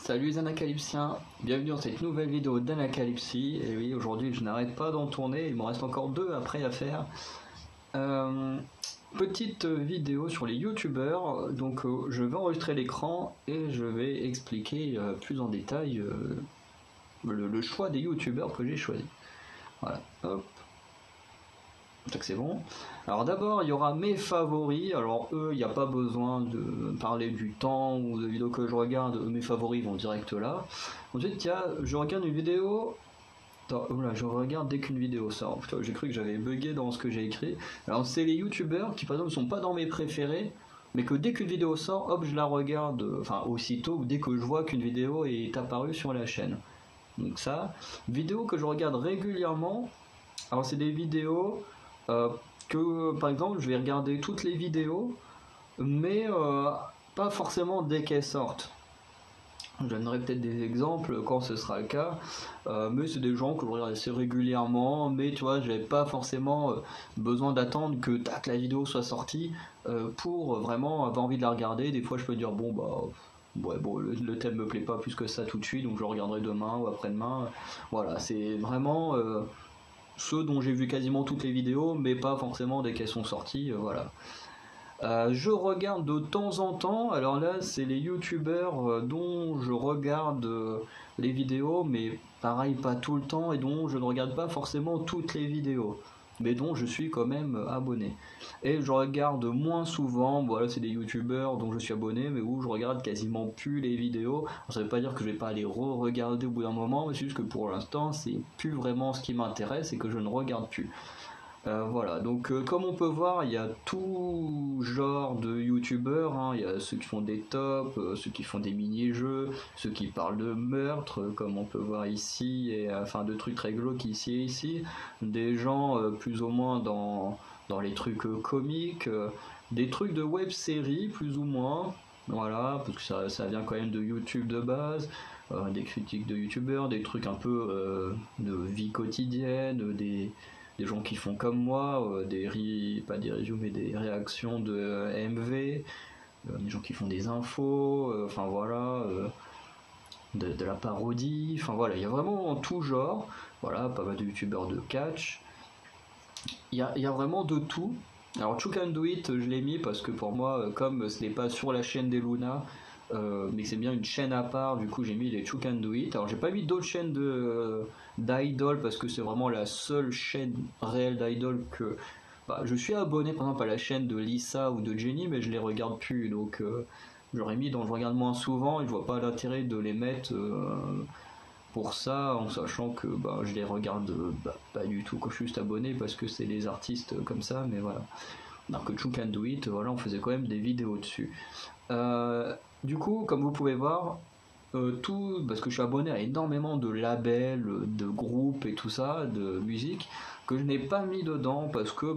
Salut les Anacalypsiens, bienvenue dans cette nouvelle vidéo d'Anacalypsie. Et oui, aujourd'hui je n'arrête pas d'en tourner, il m'en reste encore deux après à faire. Petite vidéo sur les youtubeurs, donc je vais enregistrer l'écran et je vais expliquer plus en détail le choix des youtubeurs que j'ai choisi. Voilà, hop. Donc c'est bon. Alors d'abord il y aura mes favoris. Alors eux, il n'y a pas besoin de parler du temps ou de vidéos que je regarde. Mes favoris vont direct là. Ensuite je regarde une vidéo. Attends, oula, je regarde dès qu'une vidéo sort. Putain, j'ai cru que j'avais bugué dans ce que j'ai écrit. Alors c'est les youtubeurs qui par exemple ne sont pas dans mes préférés, mais que dès qu'une vidéo sort, hop, je la regarde, enfin aussitôt, ou dès que je vois qu'une vidéo est apparue sur la chaîne. Donc ça, vidéo que je regarde régulièrement. Alors c'est des vidéos que par exemple je vais regarder toutes les vidéos, mais pas forcément dès qu'elles sortent. Je donnerai peut-être des exemples quand ce sera le cas, mais c'est des gens que je regarde assez régulièrement, mais tu vois, j'avais pas forcément besoin d'attendre que tac, la vidéo soit sortie pour vraiment avoir envie de la regarder. Des fois je peux dire bon bah ouais, bon, le thème me plaît pas plus que ça tout de suite, donc je le regarderai demain ou après-demain. Voilà, c'est vraiment ceux dont j'ai vu quasiment toutes les vidéos, mais pas forcément dès qu'elles sont sorties, voilà. Je regarde de temps en temps, alors là c'est les youtubeurs dont je regarde les vidéos, mais pareil pas tout le temps, et dont je ne regarde pas forcément toutes les vidéos, mais dont je suis quand même abonné. Et je regarde moins souvent, voilà, c'est des youtubeurs dont je suis abonné, mais où je regarde quasiment plus les vidéos. Alors, ça veut pas dire que je vais pas aller re-regarder au bout d'un moment, mais c'est juste que pour l'instant c'est plus vraiment ce qui m'intéresse et que je ne regarde plus. Voilà, donc comme on peut voir, il y a tout genre de youtubeurs, hein. Il y a ceux qui font des tops, ceux qui font des mini-jeux, ceux qui parlent de meurtre, comme on peut voir ici, et enfin de trucs très glauques ici et ici, des gens plus ou moins dans les trucs comiques, des trucs de web-série plus ou moins, voilà, parce que ça vient quand même de YouTube de base, des critiques de youtubeurs, des trucs un peu de vie quotidienne, des gens qui font comme moi, pas des reviews mais des réactions de MV, des gens qui font des infos, enfin voilà, de la parodie, enfin voilà, il y a vraiment tout genre, voilà, pas mal de youtubeurs de catch, il y a vraiment de tout. Alors Chook and Do It, je l'ai mis parce que pour moi, comme ce n'est pas sur la chaîne des Luna, mais c'est bien une chaîne à part, du coup j'ai mis les Chook and Do It. Alors j'ai pas mis d'autres chaînes d'idol parce que c'est vraiment la seule chaîne réelle d'idol que je suis abonné par exemple à la chaîne de Lisa ou de Jenny, mais je les regarde plus, donc j'aurais mis dont je regarde moins souvent et je vois pas l'intérêt de les mettre pour ça, en sachant que je les regarde pas du tout quand je suis juste abonné parce que c'est des artistes comme ça, mais voilà. Alors que Chook and Do It, voilà, on faisait quand même des vidéos dessus. Du coup, comme vous pouvez voir, tout, parce que je suis abonné à énormément de labels, de groupes et tout ça, de musique, que je n'ai pas mis dedans parce que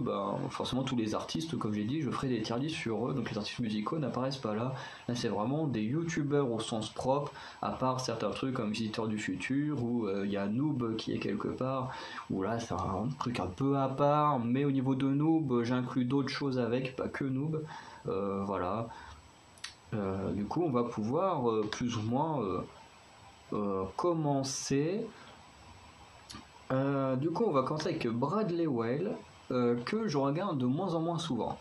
forcément tous les artistes, comme j'ai dit, je ferai des tier lists sur eux, donc les artistes musicaux n'apparaissent pas là. Là c'est vraiment des youtubeurs au sens propre, à part certains trucs comme Visiteur du Futur, où il y a Noob qui est quelque part, où là c'est un truc un peu à part, mais au niveau de Noob, j'inclus d'autres choses avec, pas que Noob, voilà. Du coup on va pouvoir plus ou moins commencer. Du coup on va commencer avec Bradley Well, que je regarde de moins en moins souvent.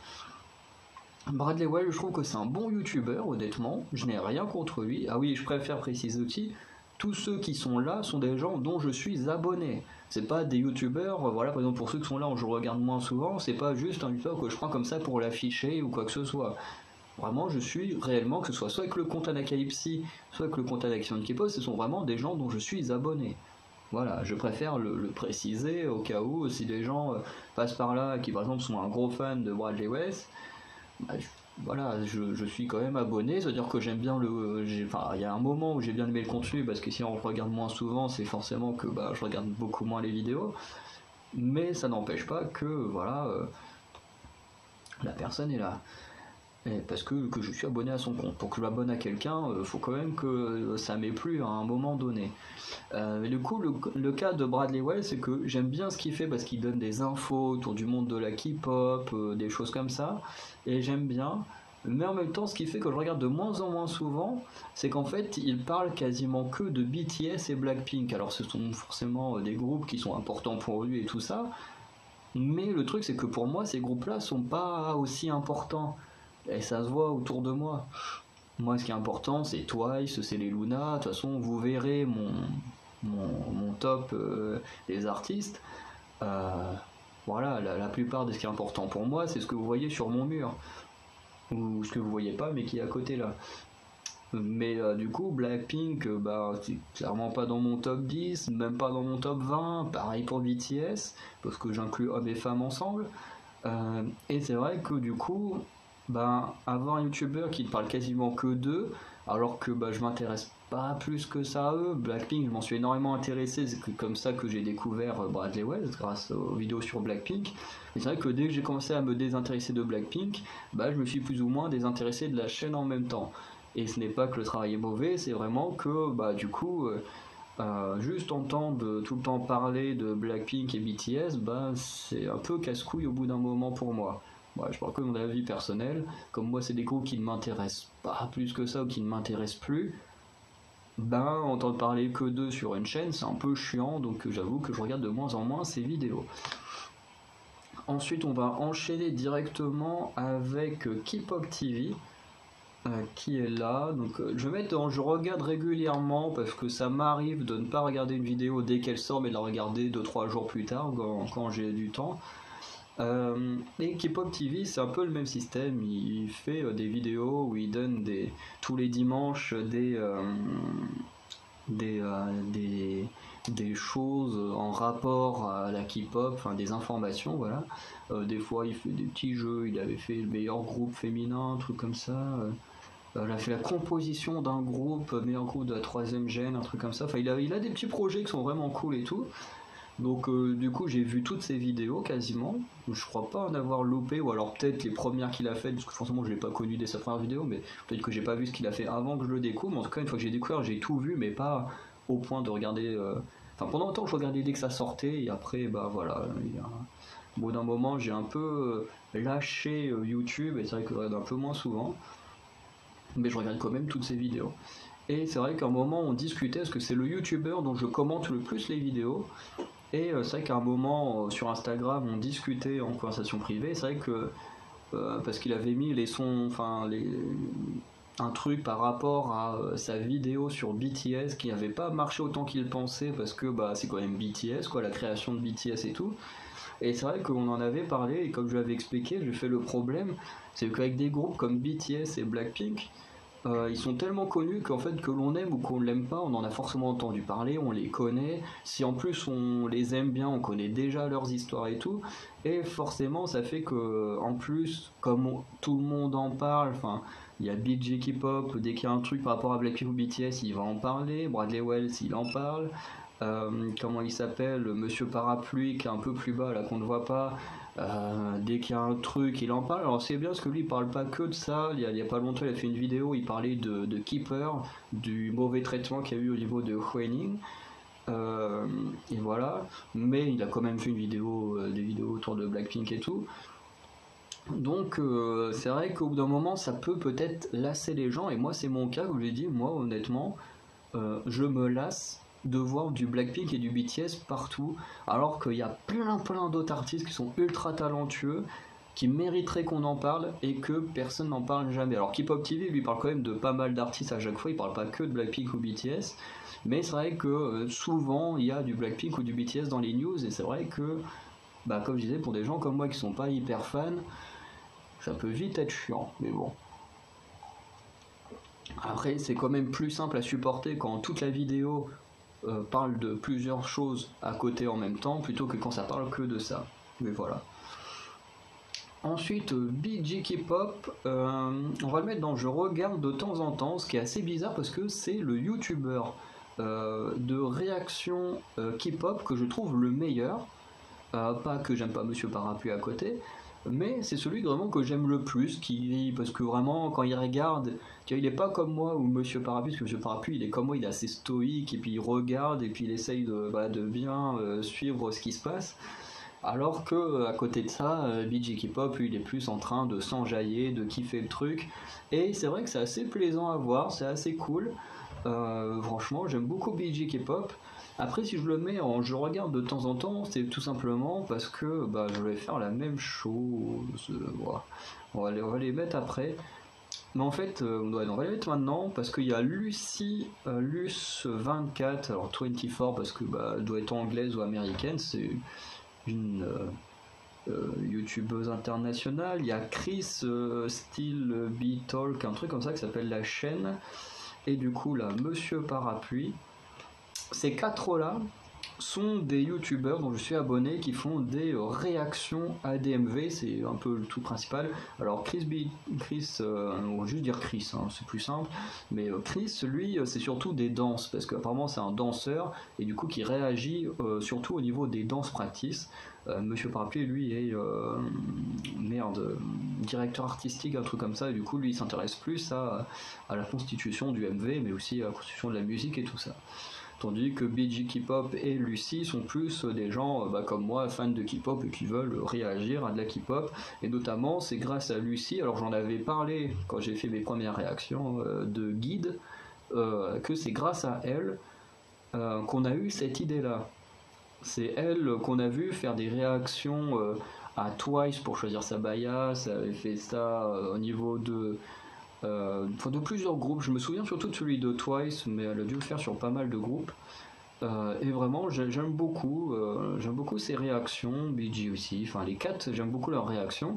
Bradley Well, je trouve que c'est un bon youtubeur, honnêtement, je n'ai rien contre lui. Ah oui, je préfère préciser aussi, tous ceux qui sont là sont des gens dont je suis abonné. C'est pas des youtubeurs, voilà, par exemple pour ceux qui sont là, je regarde moins souvent, c'est pas juste un youtubeur que je prends comme ça pour l'afficher ou quoi que ce soit. Vraiment, je suis réellement, que ce soit avec le compte Anacalypsie, soit avec le compte Anaxion qui poste, ce sont vraiment des gens dont je suis abonné. Voilà, je préfère le préciser au cas où si des gens passent par là, qui par exemple sont un gros fan de Bradley West, voilà, je suis quand même abonné, c'est-à-dire que j'aime bien il y a un moment où j'ai bien aimé le contenu, parce que si on regarde moins souvent, c'est forcément que je regarde beaucoup moins les vidéos, mais ça n'empêche pas que, voilà, la personne est là. Parce que je suis abonné à son compte. Pour que je m'abonne à quelqu'un, faut quand même que ça m'ait plu à un moment donné. Du coup, le cas de Bradley Well, c'est que j'aime bien ce qu'il fait parce qu'il donne des infos autour du monde de la K-pop, des choses comme ça, et j'aime bien. Mais en même temps, ce qui fait que je regarde de moins en moins souvent, c'est qu'en fait, ils parlent quasiment que de BTS et Blackpink. Alors, ce sont forcément des groupes qui sont importants pour lui et tout ça, mais le truc, c'est que pour moi, ces groupes-là sont pas aussi importants. Et ça se voit autour de moi. Moi, ce qui est important, c'est Twice, c'est les Luna. De toute façon, vous verrez mon top des artistes. Euh, voilà, la plupart de ce qui est important pour moi, c'est ce que vous voyez sur mon mur. Ou ce que vous voyez pas, mais qui est à côté là. Mais du coup, Blackpink, bah, c'est clairement pas dans mon top 10, même pas dans mon top 20. Pareil pour BTS, parce que j'inclus hommes et femmes ensemble. Et c'est vrai que du coup, bah, avoir un YouTuber qui ne parle quasiment que d'eux, alors que bah, je m'intéresse pas plus que ça à eux. Blackpink, je m'en suis énormément intéressé, c'est comme ça que j'ai découvert Bradley Wells grâce aux vidéos sur Blackpink. Et c'est vrai que dès que j'ai commencé à me désintéresser de Blackpink, bah, je me suis plus ou moins désintéressé de la chaîne en même temps. Et ce n'est pas que le travail est mauvais, c'est vraiment que bah, du coup, juste entendre tout le temps parler de Blackpink et BTS, bah, c'est un peu casse-couille au bout d'un moment pour moi. Ouais, je parle que de mon avis personnel. Comme moi, c'est des groupes qui ne m'intéressent pas plus que ça ou qui ne m'intéressent plus. Ben, entendre parler que d'eux sur une chaîne, c'est un peu chiant, donc j'avoue que je regarde de moins en moins ces vidéos. Ensuite, on va enchaîner directement avec K-pop TV. Qui est là. Donc je vais mettre je regarde régulièrement parce que ça m'arrive de ne pas regarder une vidéo dès qu'elle sort mais de la regarder 2-3 jours plus tard quand j'ai du temps. Et K-pop TV c'est un peu le même système, il fait des vidéos où il donne tous les dimanches des, des choses en rapport à la K-pop, enfin des informations, voilà. Des fois il fait des petits jeux, il avait fait le meilleur groupe féminin, un truc comme ça. Il a fait la composition d'un groupe, meilleur groupe de la troisième gêne, un truc comme ça. Enfin, il a des petits projets qui sont vraiment cool et tout. Donc, du coup, j'ai vu toutes ses vidéos quasiment. Je crois pas en avoir loupé, ou alors peut-être les premières qu'il a faites, parce que forcément, je l'ai pas connu dès sa première vidéo, mais peut-être que j'ai pas vu ce qu'il a fait avant que je le découvre. Mais en tout cas, une fois que j'ai découvert, j'ai tout vu, mais pas au point de regarder. Enfin, pendant longtemps, je regardais dès que ça sortait, et après, bah voilà. Au bout d'un moment, j'ai un peu lâché YouTube, et c'est vrai que je regarde un peu moins souvent mais je regarde quand même toutes ces vidéos. Et c'est vrai qu'à un moment on discutait, parce que c'est le youtubeur dont je commente le plus les vidéos, et c'est vrai qu'à un moment sur Instagram on discutait en conversation privée, c'est vrai que parce qu'il avait mis les sons, enfin un truc par rapport à sa vidéo sur BTS qui n'avait pas marché autant qu'il pensait parce que bah, c'est quand même BTS, quoi, la création de BTS et tout. Et c'est vrai qu'on en avait parlé et comme je l'avais expliqué, j'ai fait le problème, c'est qu'avec des groupes comme BTS et Blackpink, ils sont tellement connus qu'en fait que l'on aime ou qu'on ne l'aime pas, on en a forcément entendu parler, on les connaît. Si en plus on les aime bien, on connaît déjà leurs histoires et tout. Et forcément, ça fait que en plus, comme tout le monde en parle, enfin, il y a BG K-pop, dès qu'il y a un truc par rapport à Blackpink ou BTS, il va en parler. Bradley Wells, il en parle. Comment il s'appelle, Monsieur Parapluie, qui est un peu plus bas là qu'on ne voit pas. Dès qu'il y a un truc, il en parle. Alors c'est bien parce que lui il parle pas que de ça. Il y a pas longtemps, il a fait une vidéo, il parlait de Keeper, du mauvais traitement qu'il y a eu au niveau de Huening. Et voilà. Mais il a quand même fait une vidéo, des vidéos autour de Blackpink et tout. Donc c'est vrai qu'au bout d'un moment, ça peut peut-être lasser les gens. Et moi, c'est mon cas où j'ai dit, moi honnêtement, je me lasse de voir du Blackpink et du BTS partout, alors qu'il y a plein d'autres artistes qui sont ultra talentueux, qui mériteraient qu'on en parle et que personne n'en parle jamais. Alors K-pop TV lui parle quand même de pas mal d'artistes à chaque fois, il parle pas que de Blackpink ou BTS, mais c'est vrai que souvent il y a du Blackpink ou du BTS dans les news et c'est vrai que, bah, comme je disais, pour des gens comme moi qui sont pas hyper fans, ça peut vite être chiant, mais bon. Après, c'est quand même plus simple à supporter quand toute la vidéo parle de plusieurs choses à côté en même temps plutôt que quand ça parle que de ça. Mais voilà. Ensuite, BG K-pop, on va le mettre dans je regarde de temps en temps, ce qui est assez bizarre parce que c'est le youtubeur de réaction K-pop que je trouve le meilleur. Pas que j'aime pas Monsieur Parapluie à côté, mais c'est celui vraiment que j'aime le plus, parce que vraiment quand il regarde, il est pas comme moi ou Monsieur Parapluie, parce que Monsieur Parapluie il est comme moi, il est assez stoïque et puis il regarde et puis il essaye de bien suivre ce qui se passe. Alors que à côté de ça, BG K-pop, lui, il est plus en train de s'enjailler, de kiffer le truc. Et c'est vrai que c'est assez plaisant à voir, c'est assez cool. Franchement, j'aime beaucoup BG K-pop. Après, si je le mets en je regarde de temps en temps, c'est tout simplement parce que bah, je vais faire la même chose. Voilà. On va les mettre après. Mais en fait, ouais, on va les mettre maintenant parce qu'il y a Lucy, Luce24, alors 24 parce que bah, elle doit être anglaise ou américaine, c'est une youtubeuse internationale. Il y a Chris Steel B Talk, un truc comme ça qui s'appelle la chaîne. Et du coup, là, Monsieur Parapluie. Ces quatre-là sont des youtubeurs dont je suis abonné qui font des réactions à DMV, c'est un peu le tout principal. Alors on va juste dire Chris, hein, c'est plus simple, mais Chris, lui, c'est surtout des danses, parce qu'apparemment c'est un danseur, et du coup qui réagit surtout au niveau des danses practice. Monsieur Parapluie, lui, est directeur artistique, un truc comme ça, et du coup lui il s'intéresse plus à la constitution du MV, mais aussi à la constitution de la musique et tout ça. Tandis que BG K-pop et Lucy sont plus des gens bah, comme moi, fans de K-pop et qui veulent réagir à de la K-pop. Et notamment, c'est grâce à Lucy, alors j'en avais parlé quand j'ai fait mes premières réactions de guide, que c'est grâce à elle qu'on a eu cette idée-là. C'est elle qu'on a vu faire des réactions à Twice pour choisir sa bias, elle avait fait ça au niveau de plusieurs groupes. Je me souviens surtout de celui de Twice, mais elle a dû le faire sur pas mal de groupes. Et vraiment, j'aime beaucoup ces réactions, BG aussi, enfin les quatre, j'aime beaucoup leurs réactions.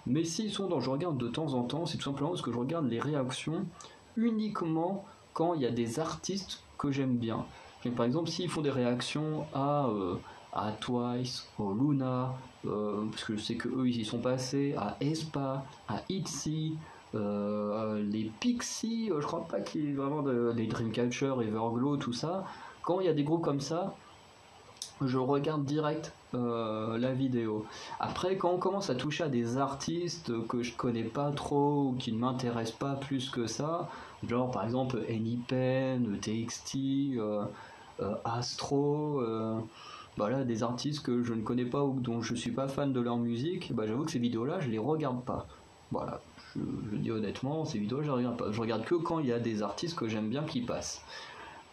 Mais s'ils sont dans je regarde de temps en temps, c'est tout simplement parce que je regarde les réactions uniquement quand il y a des artistes que j'aime bien. Par exemple, s'ils font des réactions à Twice, au Luna, parce que je sais que eux ils y sont passés, à Aespa, à ITZY, les Pixies, je crois pas qu'il y ait vraiment les Dreamcatcher, Everglow, tout ça. Quand il y a des groupes comme ça, je regarde direct la vidéo. Après, quand on commence à toucher à des artistes que je connais pas trop ou qui ne m'intéressent pas plus que ça, genre par exemple Anypen, TXT, Astro, voilà, des artistes que je ne connais pas ou dont je suis pas fan de leur musique, bah, j'avoue que ces vidéos-là, je les regarde pas. Voilà, je dis honnêtement, ces vidéos, je les regarde pas. Je regarde que quand il y a des artistes que j'aime bien qui passent.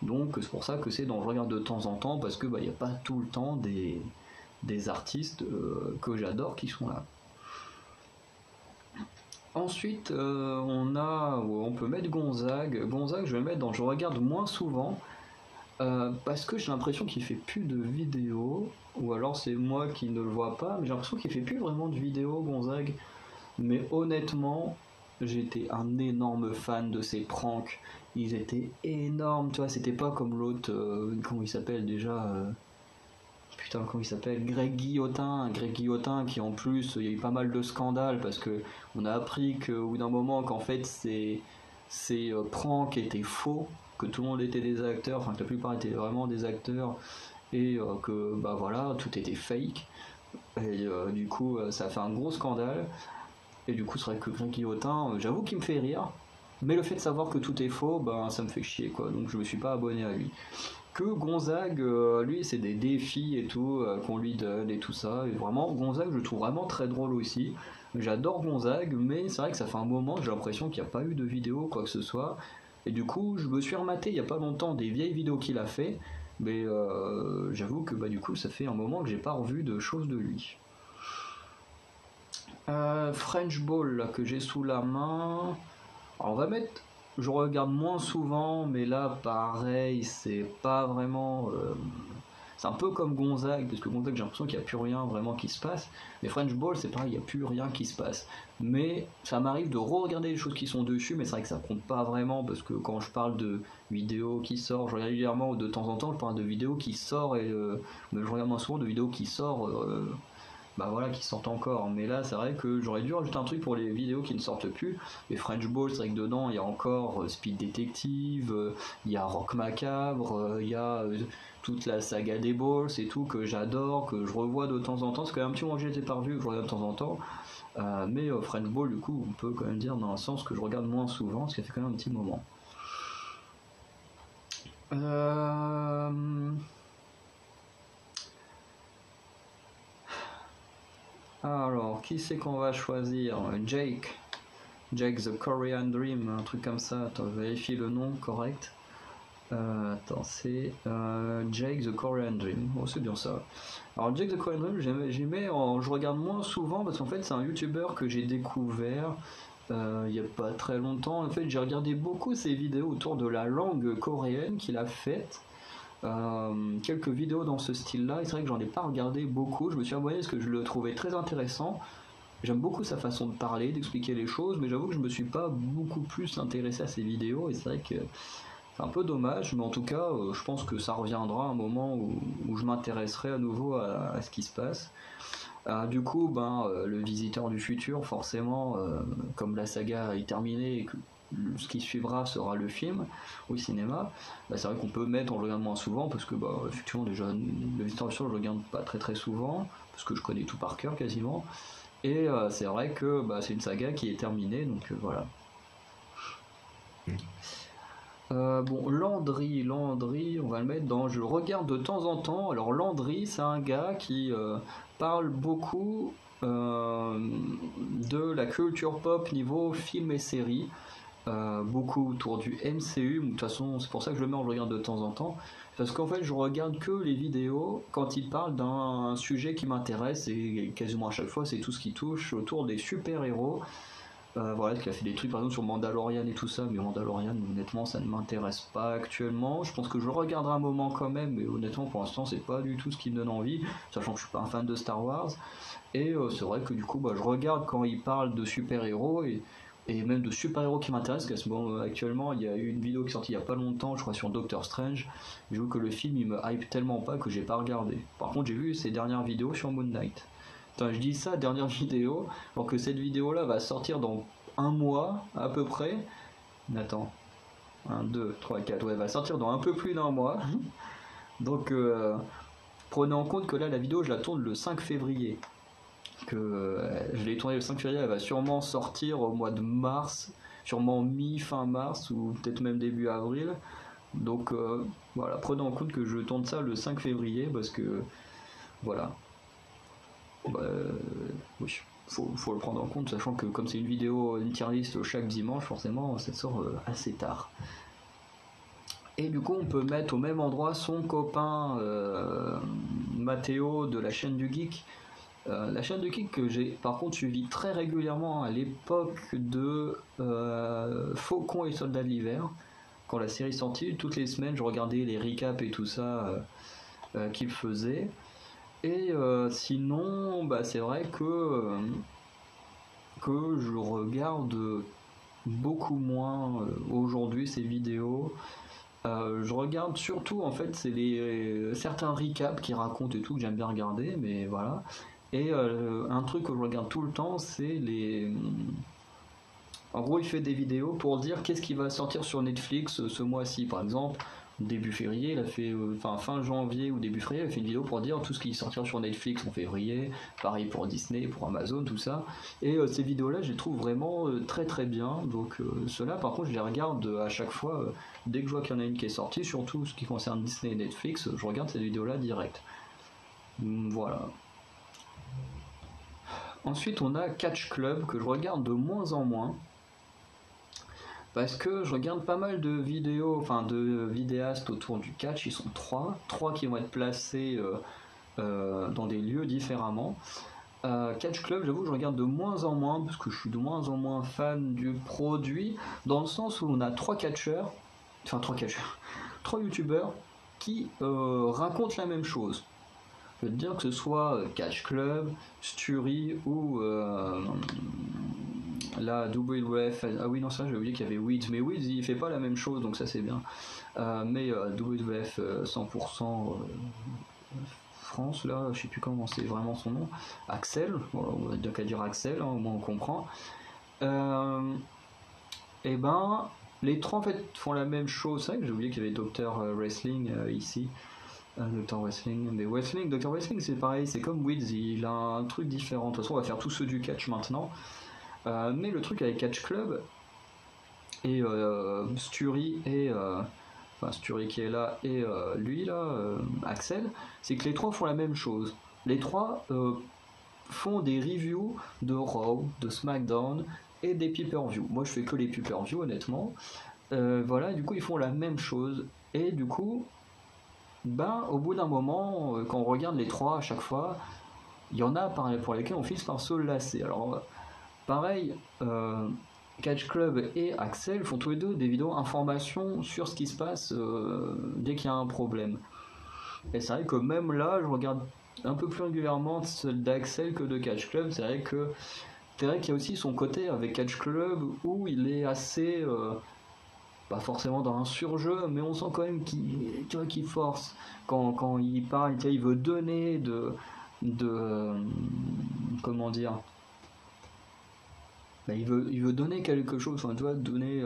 Donc c'est pour ça que c'est dans je regarde de temps en temps parce que bah, il n'y a pas tout le temps des artistes que j'adore qui sont là. Ensuite, on peut mettre Gonzague. Gonzague, je vais mettre dans je regarde moins souvent parce que j'ai l'impression qu'il fait plus de vidéos, ou alors c'est moi qui ne le vois pas, mais j'ai l'impression qu'il fait plus vraiment de vidéos, Gonzague. Mais honnêtement, j'étais un énorme fan de ses pranks. Ils étaient énormes, tu vois, c'était pas comme l'autre, comment il s'appelle déjà putain, comment il s'appelle Greg Guillotin qui en plus, il y a eu pas mal de scandales parce que on a appris qu'au bout d'un moment qu'en fait ces pranks étaient faux, que tout le monde était des acteurs, enfin que la plupart étaient vraiment des acteurs et que bah voilà, tout était fake. Et du coup, ça a fait un gros scandale. Et du coup, c'est vrai que Greg Guillotin, j'avoue qu'il me fait rire. Mais le fait de savoir que tout est faux, ben ça me fait chier quoi. Donc je me suis pas abonné à lui. Que Gonzague, lui, c'est des défis et tout qu'on lui donne et tout ça. Et vraiment, Gonzague, je le trouve vraiment très drôle aussi. J'adore Gonzague, mais c'est vrai que ça fait un moment que j'ai l'impression qu'il n'y a pas eu de vidéo, quoi que ce soit. Et du coup, je me suis rematé il n'y a pas longtemps des vieilles vidéos qu'il a fait. Mais j'avoue que bah, du coup, ça fait un moment que j'ai pas revu de choses de lui. French Ball là, que j'ai sous la main. Alors, on va mettre. Je regarde moins souvent, mais là, pareil, c'est pas vraiment. C'est un peu comme Gonzague, parce que Gonzague, j'ai l'impression qu'il n'y a plus rien vraiment qui se passe. Mais French Ball, c'est pareil, il n'y a plus rien qui se passe. Mais ça m'arrive de re-regarder les choses qui sont dessus, mais c'est vrai que ça compte pas vraiment, parce que quand je parle de vidéos qui sortent, je regarde régulièrement ou de temps en temps, je parle de vidéos qui sortent, mais je regarde moins souvent de vidéos qui sortent. Bah voilà, qui sortent encore. Mais là, c'est vrai que j'aurais dû rajouter un truc pour les vidéos qui ne sortent plus. Mais French Ball, c'est vrai que dedans, il y a encore Speed Detective, il y a Rock Macabre, il y a toute la saga des Balls et tout, que j'adore, que je revois de temps en temps. C'est quand même un petit moment que j'ai été pas revu, que je regarde de temps en temps. Mais French Ball, du coup, on peut quand même dire dans un sens que je regarde moins souvent, parce que ça fait quand même un petit moment. qui c'est qu'on va choisir? Jake. Jake the Korean Dream, un truc comme ça. Attends, vérifier le nom correct. Attends, c'est Jake the Korean Dream. Oh, c'est bien ça. Alors, Jake the Korean Dream, je regarde moins souvent parce qu'en fait, c'est un YouTuber que j'ai découvert il n'y a pas très longtemps. En fait, j'ai regardé beaucoup ses vidéos autour de la langue coréenne qu'il a faites. Quelques vidéos dans ce style-là. Et c'est vrai que j'en ai pas regardé beaucoup. Je me suis abonné parce que je le trouvais très intéressant. J'aime beaucoup sa façon de parler, d'expliquer les choses, mais j'avoue que je me suis pas beaucoup plus intéressé à ses vidéos. Et c'est vrai que c'est un peu dommage, mais en tout cas, je pense que ça reviendra un moment où je m'intéresserai à nouveau à ce qui se passe. Du coup, le Visiteur du Futur, forcément, comme la saga est terminée et que ce qui suivra sera le film au cinéma, c'est vrai qu'on peut mettre, on le regarde moins souvent parce que effectivement déjà le Visiteur du Futur je le regarde pas très très souvent parce que je connais tout par cœur quasiment, et c'est vrai que c'est une saga qui est terminée, donc voilà. Landry, on va le mettre dans je regarde de temps en temps. Alors Landry, c'est un gars qui parle beaucoup de la culture pop niveau film et séries, beaucoup autour du MCU. De toute façon, c'est pour ça que je le mets en regarde de temps en temps, parce qu'en fait, je regarde que les vidéos quand il parle d'un sujet qui m'intéresse, et quasiment à chaque fois, c'est tout ce qui touche autour des super-héros. Voilà, qui a fait des trucs par exemple sur Mandalorian et tout ça, mais Mandalorian, honnêtement, ça ne m'intéresse pas actuellement. Je pense que je le regarderai un moment quand même, mais honnêtement, pour l'instant, c'est pas du tout ce qui me donne envie, sachant que je suis pas un fan de Star Wars. Et c'est vrai que du coup, je regarde quand il parle de super-héros et même de super-héros qui m'intéressent, parce que actuellement, il y a eu une vidéo qui est sortie il y a pas longtemps, je crois, sur Doctor Strange. Je vois que le film, il me hype tellement pas que j'ai pas regardé. Par contre, j'ai vu ses dernières vidéos sur Moon Knight. Attends, je dis ça, dernière vidéo, alors que cette vidéo-là va sortir dans un mois à peu près. Attends, 1, 2, 3, 4, ouais, elle va sortir dans un peu plus d'un mois. Donc, prenez en compte que là, la vidéo, je la tourne le 5 février. Je l'ai tournée le 5 février, elle va sûrement sortir au mois de mars, sûrement mi-fin mars ou peut-être même début avril. Donc, voilà, prenez en compte que je tourne ça le 5 février parce que, voilà. Oui, faut le prendre en compte, sachant que comme c'est une vidéo, une tier list chaque dimanche, forcément ça sort assez tard. Et du coup on peut mettre au même endroit son copain Mathéo de la chaîne du Geek. La chaîne du Geek que j'ai par contre suivi très régulièrement à l'époque de Faucon et Soldats de l'hiver, quand la série sortit, toutes les semaines je regardais les recaps et tout ça qu'il faisait. Et sinon, c'est vrai que je regarde beaucoup moins aujourd'hui ces vidéos. Je regarde surtout, en fait, c'est certains recaps qui racontent et tout, que j'aime bien regarder, mais voilà. Et un truc que je regarde tout le temps, c'est les... En gros, il fait des vidéos pour dire qu'est-ce qui va sortir sur Netflix ce mois-ci, par exemple. Début février, il a fait, fin janvier ou début février, il a fait une vidéo pour dire tout ce qui sortira sur Netflix en février, pareil pour Disney, pour Amazon, tout ça. Et ces vidéos-là, je les trouve vraiment très très bien. Donc ceux-là, par contre, je les regarde à chaque fois, dès que je vois qu'il y en a une qui est sortie, surtout ce qui concerne Disney et Netflix, je regarde ces vidéos-là direct. Voilà. Ensuite, on a Catch Club, que je regarde de moins en moins. Parce que je regarde pas mal de vidéos, enfin de vidéastes autour du catch, ils sont trois qui vont être placés dans des lieux différemment. Catch Club, j'avoue que je regarde de moins en moins, parce que je suis de moins en moins fan du produit, dans le sens où on a trois youtubeurs qui racontent la même chose. Je veux dire que ce soit Catch Club, Sturi ou la WWF. Ah oui, non, ça j'ai oublié qu'il y avait Weeds, mais Weeds il fait pas la même chose, donc ça c'est bien. Mais WWF 100% France, là, je sais plus comment c'est vraiment son nom. Axel, voilà, on va dire qu'à dire Axel, hein, au moins on comprend. Et les trois en fait font la même chose. C'est vrai que j'ai oublié qu'il y avait Dr Wrestling ici. Dr Wrestling, mais Dr Wrestling c'est pareil, c'est comme Wiz, il a un truc différent. De toute façon, on va faire tous ceux du catch maintenant. Mais le truc avec Catch Club et Sturi et Sturi qui est là et lui là, Axel, c'est que les trois font la même chose. Les trois font des reviews de Raw, de SmackDown et des pay-per-view. Moi je fais que les pay-per-view honnêtement. Voilà, du coup ils font la même chose. Et du coup, ben au bout d'un moment, quand on regarde les trois à chaque fois, il y en a pour lesquels on finit par se lasser. Alors pareil, Catch Club et Axel font tous les deux des vidéos informations sur ce qui se passe dès qu'il y a un problème. Et c'est vrai que même là, je regarde un peu plus régulièrement celle d'Axel que de Catch Club. C'est vrai qu'il y a aussi son côté avec Catch Club où il est assez, pas forcément dans un surjeu, mais on sent quand même qu'il force. Quand il parle, il veut donner de comment dire, ben, il veut donner quelque chose, enfin, tu vois, donner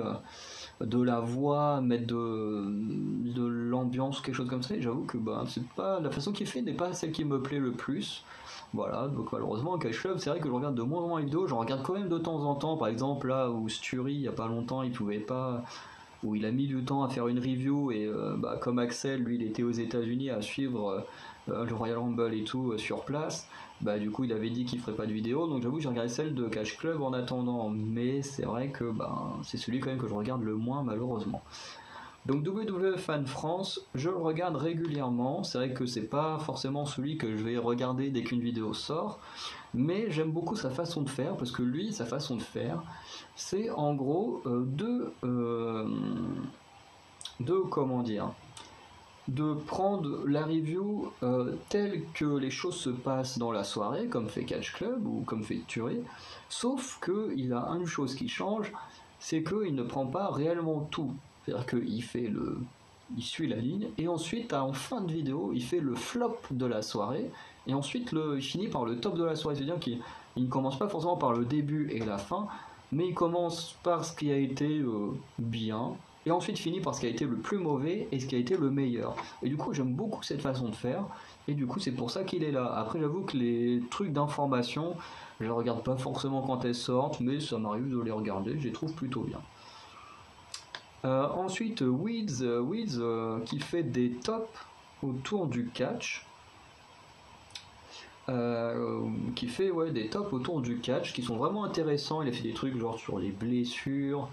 de la voix, mettre de l'ambiance, quelque chose comme ça. Et j'avoue que ben, c'est pas la façon qu'il fait n'est pas celle qui me plaît le plus. Voilà, donc malheureusement, Cash Club, c'est vrai que je regarde de moins en moins les vidéos. J'en regarde quand même de temps en temps. Par exemple, là où Sturi, il y a pas longtemps, il pouvait pas, où il a mis du temps à faire une review. Et bah, comme Axel, lui, il était aux États-Unis à suivre le Royal Rumble et tout sur place. Bah, du coup, il avait dit qu'il ferait pas de vidéo. Donc j'avoue que j'ai regardé celle de Cash Club en attendant. Mais c'est vrai que bah, c'est celui quand même que je regarde le moins, malheureusement. Donc WWE Fan France, je le regarde régulièrement. C'est vrai que c'est pas forcément celui que je vais regarder dès qu'une vidéo sort, mais j'aime beaucoup sa façon de faire parce que lui, sa façon de faire, c'est en gros de comment dire, de prendre la review telle que les choses se passent dans la soirée, comme fait Catch Club ou comme fait Tuer, sauf qu'il a une chose qui change, c'est qu'il ne prend pas réellement tout. C'est-à-dire il suit la ligne, et ensuite, en fin de vidéo, il fait le flop de la soirée, et ensuite il finit par le top de la soirée. C'est-à-dire qu'il ne commence pas forcément par le début et la fin, mais il commence par ce qui a été bien, et ensuite finit par ce qui a été le plus mauvais et ce qui a été le meilleur. Et du coup, j'aime beaucoup cette façon de faire, et du coup, c'est pour ça qu'il est là. Après, j'avoue que les trucs d'information, je les regarde pas forcément quand elles sortent, mais ça m'arrive de les regarder, je les trouve plutôt bien. Ensuite, Weeds qui fait des tops autour du catch. Qui fait des tops autour du catch qui sont vraiment intéressants. Il a fait des trucs genre sur les blessures,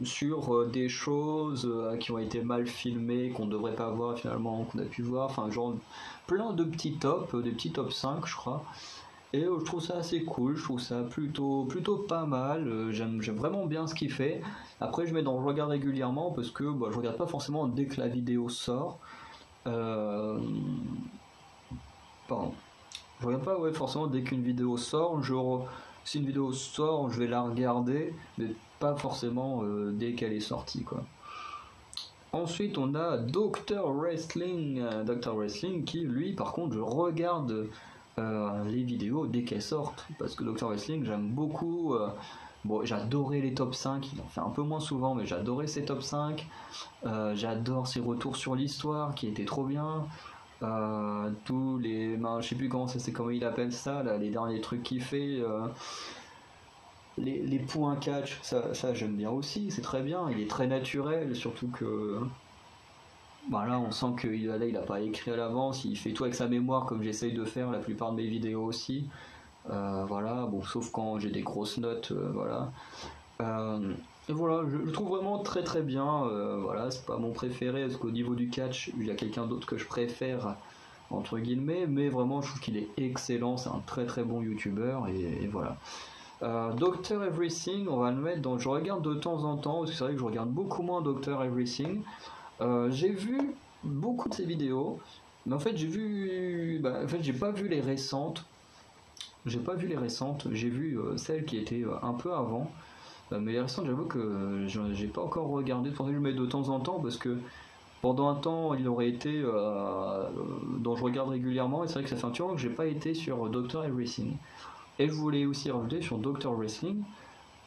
sur des choses qui ont été mal filmées, qu'on ne devrait pas voir finalement, qu'on a pu voir. Enfin, genre plein de petits tops, des petits top 5, je crois. Et je trouve ça assez cool, je trouve ça plutôt pas mal, j'aime vraiment bien ce qu'il fait. Après je regarde régulièrement parce que bah, je regarde pas forcément dès que la vidéo sort. Pardon. Je regarde pas forcément dès qu'une vidéo sort, si une vidéo sort je vais la regarder, mais pas forcément dès qu'elle est sortie quoi. Ensuite on a Dr Wrestling qui lui par contre je regarde les vidéos dès qu'elles sortent parce que Dr Wrestling j'aime beaucoup. Bon, j'adorais les top 5, il en fait un peu moins souvent, mais j'adorais ses top 5. J'adore ses retours sur l'histoire qui étaient trop bien. Tous les. Je sais plus comment il appelle ça, là, les derniers trucs qu'il fait. Les points catch, ça j'aime bien aussi, c'est très bien. Il est très naturel, surtout que. Bah là, on sent qu'il a pas écrit à l'avance, il fait tout avec sa mémoire, comme j'essaye de faire la plupart de mes vidéos aussi. Voilà, bon, sauf quand j'ai des grosses notes, voilà. Et voilà, je le trouve vraiment très très bien. Voilà, c'est pas mon préféré parce qu'au niveau du catch, il y a quelqu'un d'autre que je préfère entre guillemets, mais vraiment, je trouve qu'il est excellent. C'est un très très bon youtubeur et voilà. Dr Everything, on va le mettre dans. Je regarde de temps en temps parce que c'est vrai que je regarde beaucoup moins Dr Everything. J'ai vu beaucoup de ses vidéos, mais en fait j'ai pas vu les récentes. J'ai vu celles qui étaient un peu avant. Mais les récentes, j'avoue que j'ai pas encore regardé. Pour ça que je mets de temps en temps parce que pendant un temps, il aurait été dont je regarde régulièrement. Et c'est vrai que ça fait un petit moment que j'ai pas été sur Dr Everything. Et je voulais aussi rajouter sur Dr Wrestling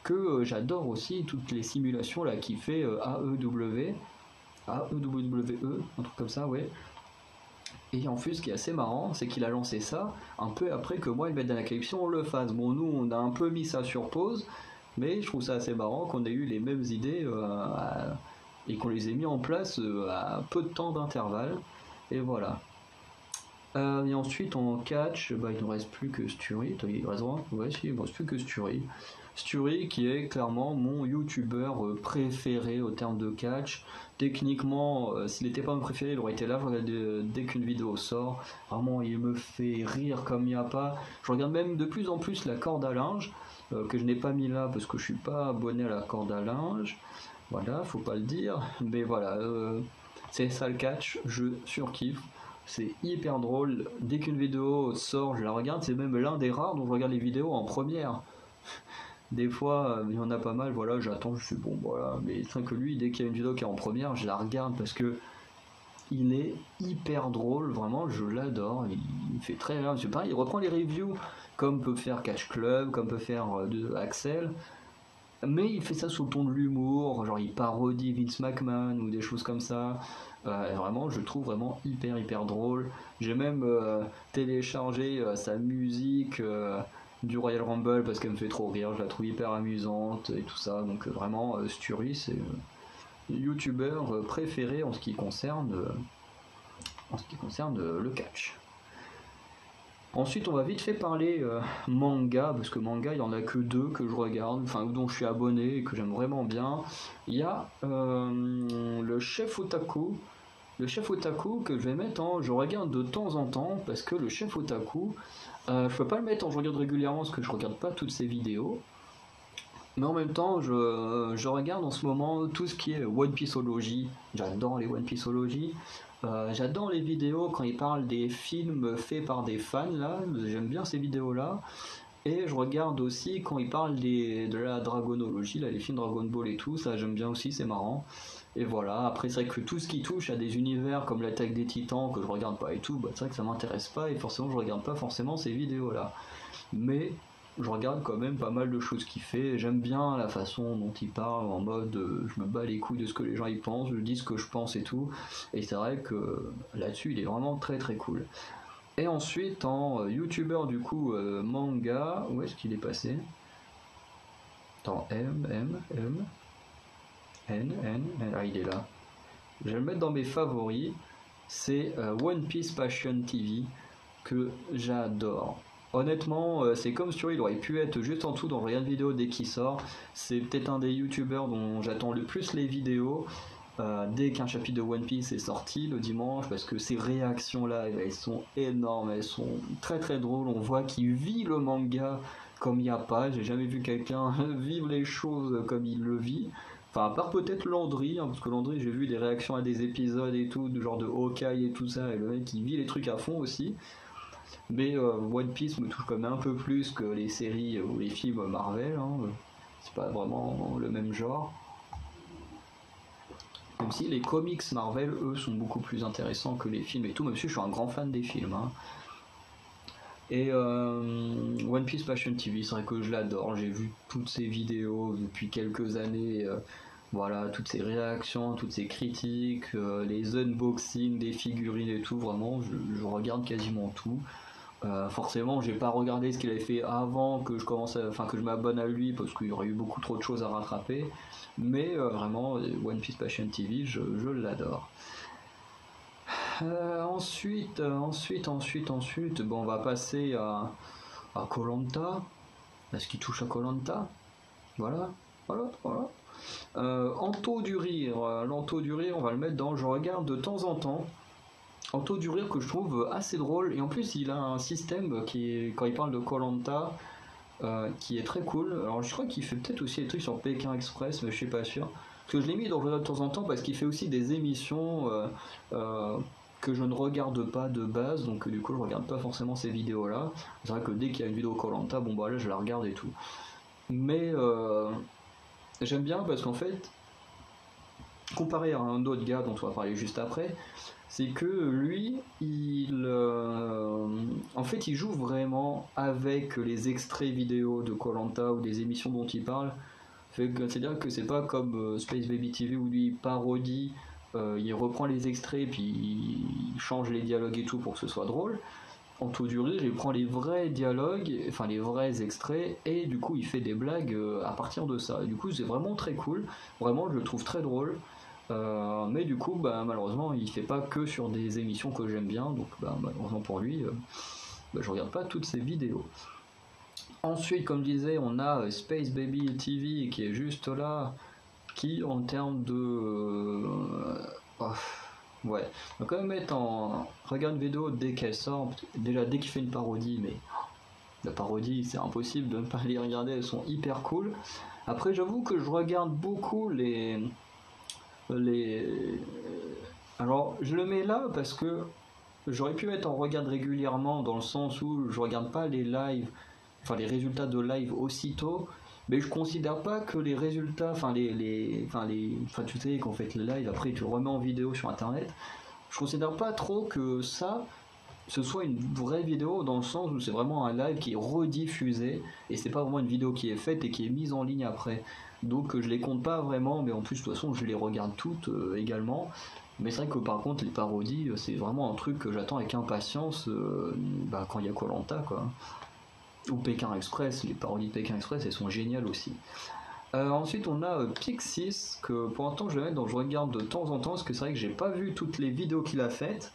que j'adore aussi toutes les simulations là qui fait AEW, un truc comme ça, ouais. Et en plus, ce qui est assez marrant, c'est qu'il a lancé ça un peu après que moi, il mette dans la collection, on le fasse. Bon, nous, on a un peu mis ça sur pause, mais je trouve ça assez marrant qu'on ait eu les mêmes idées et qu'on les ait mis en place à peu de temps d'intervalle. Et voilà. Et ensuite en catch, bah, il ne reste plus que Sturi. Il reste vraiment, ouais, si, il ne reste plus que Sturi. Sturi qui est clairement mon youtubeur préféré au terme de catch. Techniquement, s'il n'était pas mon préféré, il aurait été là. Je regarde dès qu'une vidéo sort. Vraiment, il me fait rire comme il n'y a pas. Je regarde même de plus en plus la corde à linge, que je n'ai pas mis là parce que je suis pas abonné à la corde à linge. Voilà, faut pas le dire. Mais voilà, c'est ça le catch, je surkiffe. C'est hyper drôle. Dès qu'une vidéo sort, je la regarde. C'est même l'un des rares dont je regarde les vidéos en première. Des fois, il y en a pas mal, voilà, j'attends, je fais bon, voilà. Mais c'est vrai que lui, dès qu'il y a une vidéo qui est en première, je la regarde parce que il est hyper drôle, vraiment, je l'adore. Il fait très bien. C'est pareil, il reprend les reviews comme peut faire Catch Club, comme peut faire Axel. Mais il fait ça sous le ton de l'humour, genre il parodie Vince McMahon ou des choses comme ça. Vraiment, je le trouve vraiment hyper drôle. J'ai même téléchargé sa musique du Royal Rumble parce qu'elle me fait trop rire, je la trouve hyper amusante et tout ça. Donc vraiment, Sturi, c'est le youtubeur préféré en ce qui concerne, le catch. Ensuite, on va vite fait parler manga, parce que manga, il n'y en a que deux que je regarde, enfin dont je suis abonné et que j'aime vraiment bien. Il y a le chef otaku. Le chef otaku que je vais mettre je regarde de temps en temps, parce que le chef otaku, je peux pas le mettre je regarde régulièrement parce que je regarde pas toutes ses vidéos. Mais en même temps, je regarde en ce moment tout ce qui est One Pieceology. J'adore les One Pieceology. J'adore les vidéos quand il parle des films faits par des fans, là. J'aime bien ces vidéos-là. Et je regarde aussi quand il parle de la Dragonologie, là, les films Dragon Ball et tout. Ça, j'aime bien aussi, c'est marrant. Et voilà. Après, c'est vrai que tout ce qui touche à des univers comme l'Attaque des Titans, que je regarde pas et tout, bah, c'est vrai que ça m'intéresse pas. Et forcément, je regarde pas forcément ces vidéos-là. Mais je regarde quand même pas mal de choses qu'il fait. J'aime bien la façon dont il parle, en mode je me bats les couilles de ce que les gens y pensent, je dis ce que je pense et tout. Et c'est vrai que là-dessus, il est vraiment très cool. Et ensuite, en youtubeur du coup, manga, où est-ce qu'il est passé? Attends, ah il est là. Je vais le mettre dans mes favoris. C'est One Piece Passion TV, que j'adore. Honnêtement, c'est comme sur il aurait pu être juste en dessous dans le regarde vidéo dès qu'il sort. C'est peut-être un des youtubeurs dont j'attends le plus les vidéos dès qu'un chapitre de One Piece est sorti le dimanche, parce que ces réactions là, elles sont énormes, elles sont très drôles. On voit qu'il vit le manga comme il n'y a pas. J'ai jamais vu quelqu'un vivre les choses comme il le vit. Enfin, à part peut-être Landry, parce que Landry, j'ai vu des réactions à des épisodes et tout, du genre de Hawkeye et tout ça, et le mec il vit les trucs à fond aussi. Mais One Piece me touche quand même un peu plus que les séries ou les films Marvel. C'est pas vraiment le même genre. Même si les comics Marvel, eux, sont beaucoup plus intéressants que les films et tout, même si je suis un grand fan des films. Et One Piece Passion TV, c'est vrai que je l'adore. J'ai vu toutes ces vidéos depuis quelques années. Voilà, toutes ces réactions, toutes ces critiques, les unboxings des figurines et tout. Vraiment, je regarde quasiment tout. Forcément, j'ai pas regardé ce qu'il avait fait avant que je commence, que je m'abonne à lui parce qu'il y aurait eu beaucoup trop de choses à rattraper. Mais vraiment, One Piece Passion TV, je l'adore. Ensuite, bon, on va passer à Koh-Lanta, à ce qui touche à Koh-Lanta. Voilà. Anto du rire, on va le mettre dans je regarde de temps en temps. Anto du rire que je trouve assez drôle, et en plus il a un système quand il parle de Koh-Lanta, qui est très cool. Alors je crois qu'il fait peut-être aussi des trucs sur Pékin Express, mais je suis pas sûr. Parce que je l'ai mis dans le de temps en temps parce qu'il fait aussi des émissions que je ne regarde pas de base, donc du coup je regarde pas forcément ces vidéos là. C'est vrai que dès qu'il y a une vidéo Koh-Lanta, bon bah là je la regarde et tout. Mais j'aime bien parce qu'en fait, comparé à un autre gars dont on va parler juste après, c'est que lui, en fait, il joue vraiment avec les extraits vidéo de Koh-Lanta ou des émissions dont il parle. C'est-à-dire que c'est pas comme Space Baby TV où lui il parodie, il reprend les extraits puis il change les dialogues et tout pour que ce soit drôle. En tout du rire, il prend les vrais dialogues, enfin les vrais extraits, et du coup il fait des blagues à partir de ça. Et du coup c'est vraiment très cool, vraiment je le trouve très drôle. Mais du coup, bah, malheureusement, il fait pas que sur des émissions que j'aime bien, donc bah, malheureusement pour lui, bah, je regarde pas toutes ses vidéos. Ensuite, comme je disais, on a Space Baby TV qui est juste là, qui en termes de... ouais, on va quand même mettre en... Regarde une vidéo dès qu'elle sort, déjà dès qu'il fait une parodie, mais la parodie c'est impossible de ne pas les regarder, elles sont hyper cool. Après j'avoue que je regarde beaucoup les... Alors je le mets là parce que j'aurais pu mettre en regarde régulièrement dans le sens où je regarde pas les lives, enfin les résultats de live aussitôt, mais je considère pas que les résultats, enfin enfin tu sais qu'on fait le live, après tu le remets en vidéo sur internet, je considère pas trop que ça ce soit une vraie vidéo dans le sens où c'est vraiment un live qui est rediffusé et c'est pas vraiment une vidéo qui est faite et qui est mise en ligne après. Donc je les compte pas vraiment, mais en plus de toute façon je les regarde toutes également. Mais c'est vrai que par contre les parodies c'est vraiment un truc que j'attends avec impatience bah, quand il y a Koh-Lanta quoi. Ou Pékin Express, les parodies de Pékin Express elles sont géniales aussi. Ensuite on a Pixis que pour l'instant je vais mettre donc je regarde de temps en temps parce que c'est vrai que j'ai pas vu toutes les vidéos qu'il a faites.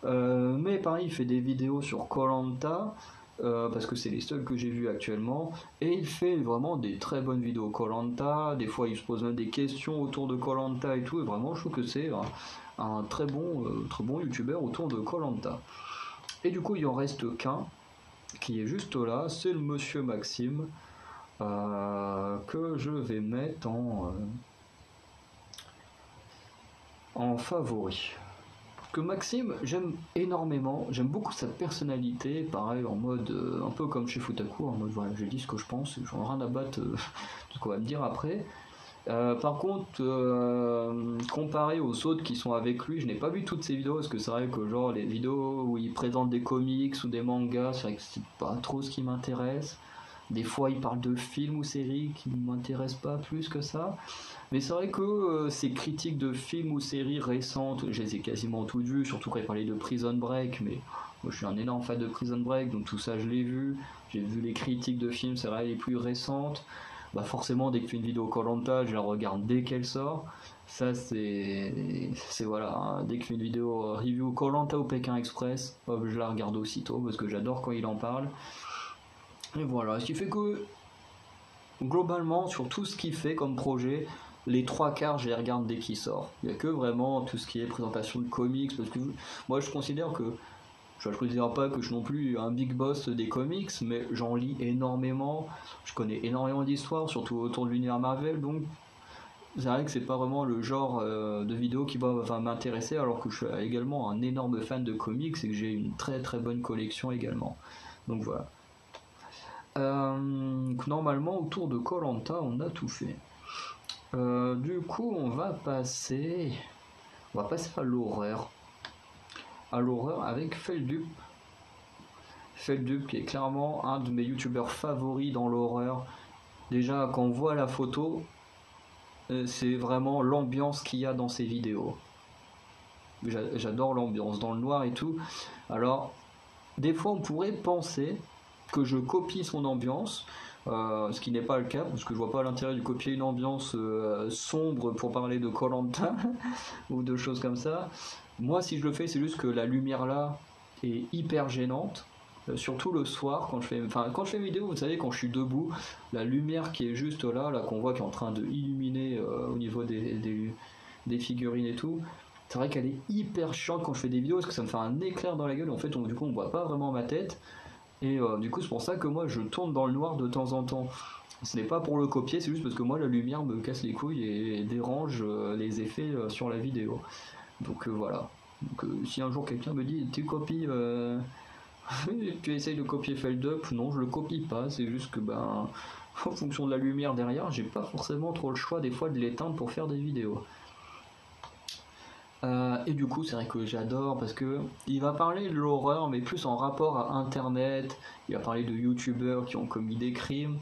Mais pareil, il fait des vidéos sur Koh-Lanta, parce que c'est les seuls que j'ai vus actuellement, et il fait vraiment des très bonnes vidéos Koh-Lanta, des fois il se pose même des questions autour de Koh-Lanta et tout, et vraiment je trouve que c'est un très bon youtubeur autour de Koh-Lanta. Et du coup il en reste qu'un, qui est juste là, c'est le monsieur Maxime, que je vais mettre en favori. Que Maxime, j'aime énormément, j'aime beaucoup sa personnalité, pareil en mode un peu comme chez Futaku, en mode voilà, je dis ce que je pense, j'en ai rien à battre de ce qu'on va me dire après. Par contre, comparé aux autres qui sont avec lui, je n'ai pas vu toutes ses vidéos parce que c'est vrai que genre les vidéos où il présente des comics ou des mangas, c'est vrai que c'est pas trop ce qui m'intéresse. Des fois, il parle de films ou séries qui ne m'intéressent pas plus que ça. Mais c'est vrai que ces critiques de films ou séries récentes, je les ai quasiment toutes vues, surtout quand il parlait de Prison Break, mais moi je suis un énorme fan de Prison Break, donc tout ça je l'ai vu. J'ai vu les critiques de films, c'est vrai, les plus récentes. Bah forcément, dès que tu fais une vidéo Koh-Lanta, je la regarde dès qu'elle sort. Ça c'est voilà, hein. Dès que je fais une vidéo review Koh-Lanta ou Pékin Express, hop, je la regarde aussitôt parce que j'adore quand il en parle. Et voilà, ce qui fait que globalement, sur tout ce qu'il fait comme projet, les trois quarts, je les regarde dès qu'il sort. Il n'y a que vraiment tout ce qui est présentation de comics, parce que moi je considère que, je ne considère pas que je suis non plus un big boss des comics, mais j'en lis énormément, je connais énormément d'histoires, surtout autour de l'univers Marvel, donc c'est vrai que c'est pas vraiment le genre de vidéo qui va m'intéresser, alors que je suis également un énorme fan de comics et que j'ai une très très bonne collection également. Donc voilà. Normalement, autour de Koh-Lanta, on a tout fait. Du coup, on va passer à l'horreur. À l'horreur avec Feldup. Feldup qui est clairement un de mes youtubeurs favoris dans l'horreur. Déjà, quand on voit la photo, c'est vraiment l'ambiance qu'il y a dans ses vidéos. J'adore l'ambiance dans le noir et tout. Alors, des fois, on pourrait penser que je copie son ambiance, ce qui n'est pas le cas, parce que je vois pas l'intérêt de copier une ambiance sombre pour parler de Koh-Lanta ou de choses comme ça. Moi, si je le fais, c'est juste que la lumière là est hyper gênante. Surtout le soir, quand je fais une vidéo, vous savez, quand je suis debout, la lumière qui est juste là qu'on voit qui est en train de illuminer au niveau des figurines et tout, c'est vrai qu'elle est hyper chiante quand je fais des vidéos parce que ça me fait un éclair dans la gueule. En fait, du coup, on voit pas vraiment ma tête. Et du coup, c'est pour ça que moi, je tourne dans le noir de temps en temps. Ce n'est pas pour le copier, c'est juste parce que moi, la lumière me casse les couilles et dérange les effets sur la vidéo. Donc voilà. Donc, si un jour quelqu'un me dit, tu copies, tu essayes de copier Feldup, non, je le copie pas. C'est juste que, ben, en fonction de la lumière derrière, j'ai pas forcément trop le choix des fois de l'éteindre pour faire des vidéos. Et du coup, c'est vrai que j'adore parce que il va parler de l'horreur, mais plus en rapport à Internet. Il va parler de youtubeurs qui ont commis des crimes.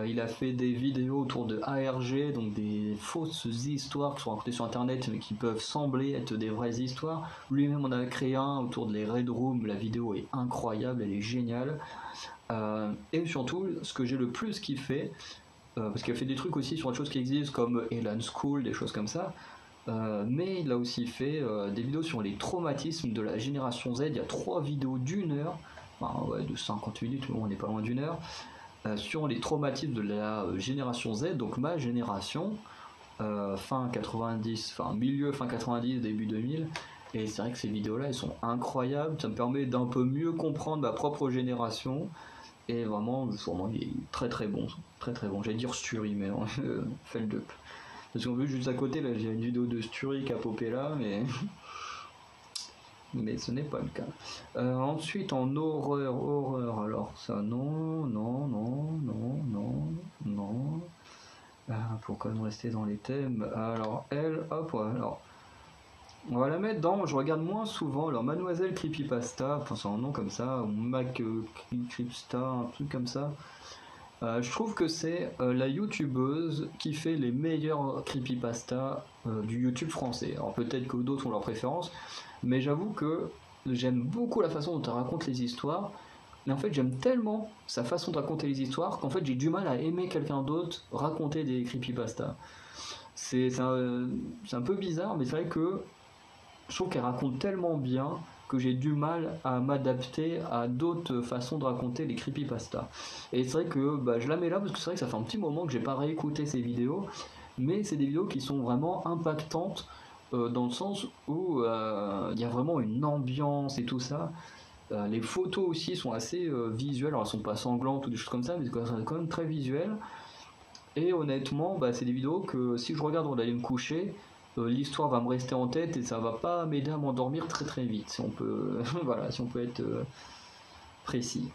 Il a fait des vidéos autour de ARG, donc des fausses histoires qui sont racontées sur Internet, mais qui peuvent sembler être des vraies histoires. Lui-même en a créé un autour de les Red Room. La vidéo est incroyable, elle est géniale. Et surtout, ce que j'ai le plus kiffé, parce qu'il a fait des trucs aussi sur des choses qui existent comme Elan School, des choses comme ça. Mais il a aussi fait des vidéos sur les traumatismes de la génération Z. Il y a 3 vidéos d'1 heure, enfin ouais, de 50 minutes, on n'est pas loin d'1 heure, sur les traumatismes de la génération Z, donc ma génération, fin 90, enfin milieu fin 90, début 2000. Et c'est vrai que ces vidéos-là, elles sont incroyables. Ça me permet d'un peu mieux comprendre ma propre génération. Et vraiment, il est très très bon. Très très bon. J'allais dire Sturi, mais non, Feldup. Parce qu'en plus, juste à côté, là, j'ai une vidéo de Sturi qui a popé là, mais mais ce n'est pas le cas. Ensuite, en horreur, alors ça, non, non, non, non, non, non. Pourquoi me rester dans les thèmes? Alors, elle, hop, ouais, alors. On va la mettre dans, je regarde moins souvent, alors Mademoiselle Creepypasta, enfin c'est un nom comme ça, ou Mac Creepsta, un truc comme ça. Je trouve que c'est la youtubeuse qui fait les meilleurs creepypasta du YouTube français. Alors peut-être que d'autres ont leur préférence, mais j'avoue que j'aime beaucoup la façon dont elle raconte les histoires. Mais en fait, j'aime tellement sa façon de raconter les histoires qu'en fait, j'ai du mal à aimer quelqu'un d'autre raconter des creepypasta. C'est un peu bizarre, mais c'est vrai que je trouve qu'elle raconte tellement bien que j'ai du mal à m'adapter à d'autres façons de raconter les creepypasta. Et c'est vrai que je la mets là parce que c'est vrai que ça fait un petit moment que j'ai pas réécouté ces vidéos, mais c'est des vidéos qui sont vraiment impactantes dans le sens où il y a vraiment une ambiance et tout ça. Les photos aussi sont assez visuelles, alors elles sont pas sanglantes ou des choses comme ça, mais c'est quand même très visuel. Et honnêtement, c'est des vidéos que si je regarde avant d'aller me coucher, l'histoire va me rester en tête et ça va pas m'aider à m'endormir très très vite, si on peut, voilà, si on peut être précis.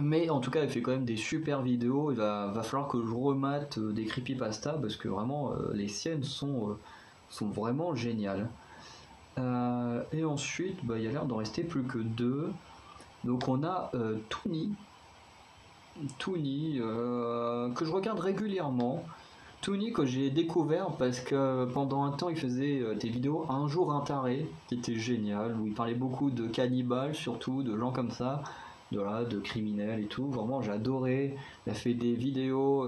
Mais en tout cas, elle fait quand même des super vidéos. Il va falloir que je remate des creepypasta parce que vraiment les siennes sont vraiment géniales. Et ensuite, il y a l'air d'en rester plus que 2. Donc on a Toony, que je regarde régulièrement. Toony que j'ai découvert parce que pendant un temps il faisait des vidéos Un jour un taré qui était génial, où il parlait beaucoup de cannibales, surtout de gens comme ça, de criminels et tout. Vraiment j'adorais. Il a fait des vidéos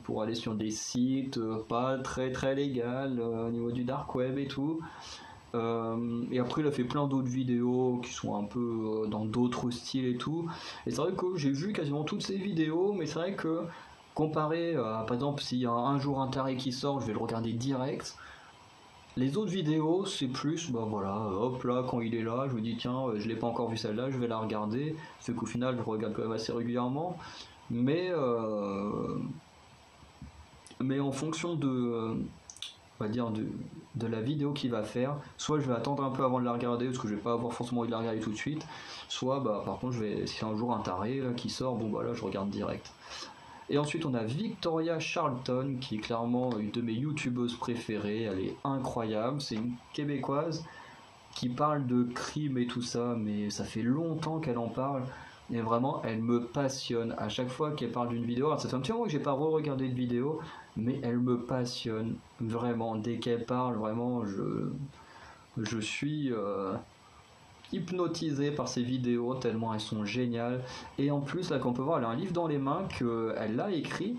pour aller sur des sites pas très très légales au niveau du dark web et tout. Et après il a fait plein d'autres vidéos qui sont un peu dans d'autres styles et tout. Et c'est vrai que j'ai vu quasiment toutes ces vidéos, mais c'est vrai que comparé à, par exemple, s'il y a un jour un taré qui sort, je vais le regarder direct. Les autres vidéos, c'est plus, voilà, hop là, quand il est là, je me dis tiens, je l'ai pas encore vu celle-là, je vais la regarder. C'est qu'au final, je regarde quand même assez régulièrement. Mais, mais en fonction on va dire de la vidéo qu'il va faire, soit je vais attendre un peu avant de la regarder parce que je vais pas avoir forcément envie de la regarder tout de suite, soit par contre si un jour un taré là, qui sort, là je regarde direct. Et ensuite on a Victoria Charlton qui est clairement une de mes youtubeuses préférées, elle est incroyable, c'est une québécoise qui parle de crime et tout ça, mais ça fait longtemps qu'elle en parle. Et vraiment, elle me passionne. À chaque fois qu'elle parle d'une vidéo, alors ça fait un petit moment que j'ai pas re-regardé de vidéo, mais elle me passionne vraiment. Dès qu'elle parle, vraiment, je suis hypnotisé par ses vidéos tellement elles sont géniales. Et en plus, là, qu'on peut voir, elle a un livre dans les mains qu'elle a écrit.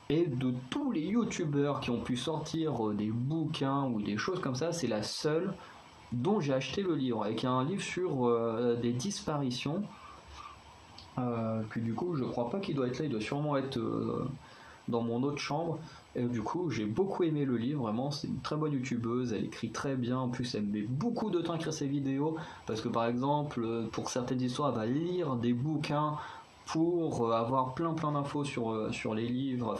Et de tous les youtubeurs qui ont pu sortir des bouquins ou des choses comme ça, c'est la seule dont j'ai acheté le livre, avec un livre sur des disparitions. Que du coup je crois pas qu'il doit être là, il doit sûrement être dans mon autre chambre. Et du coup j'ai beaucoup aimé le livre, vraiment c'est une très bonne youtubeuse, elle écrit très bien, en plus elle met beaucoup de temps à écrire ses vidéos, parce que par exemple pour certaines histoires elle va lire des bouquins pour avoir plein d'infos sur les livres,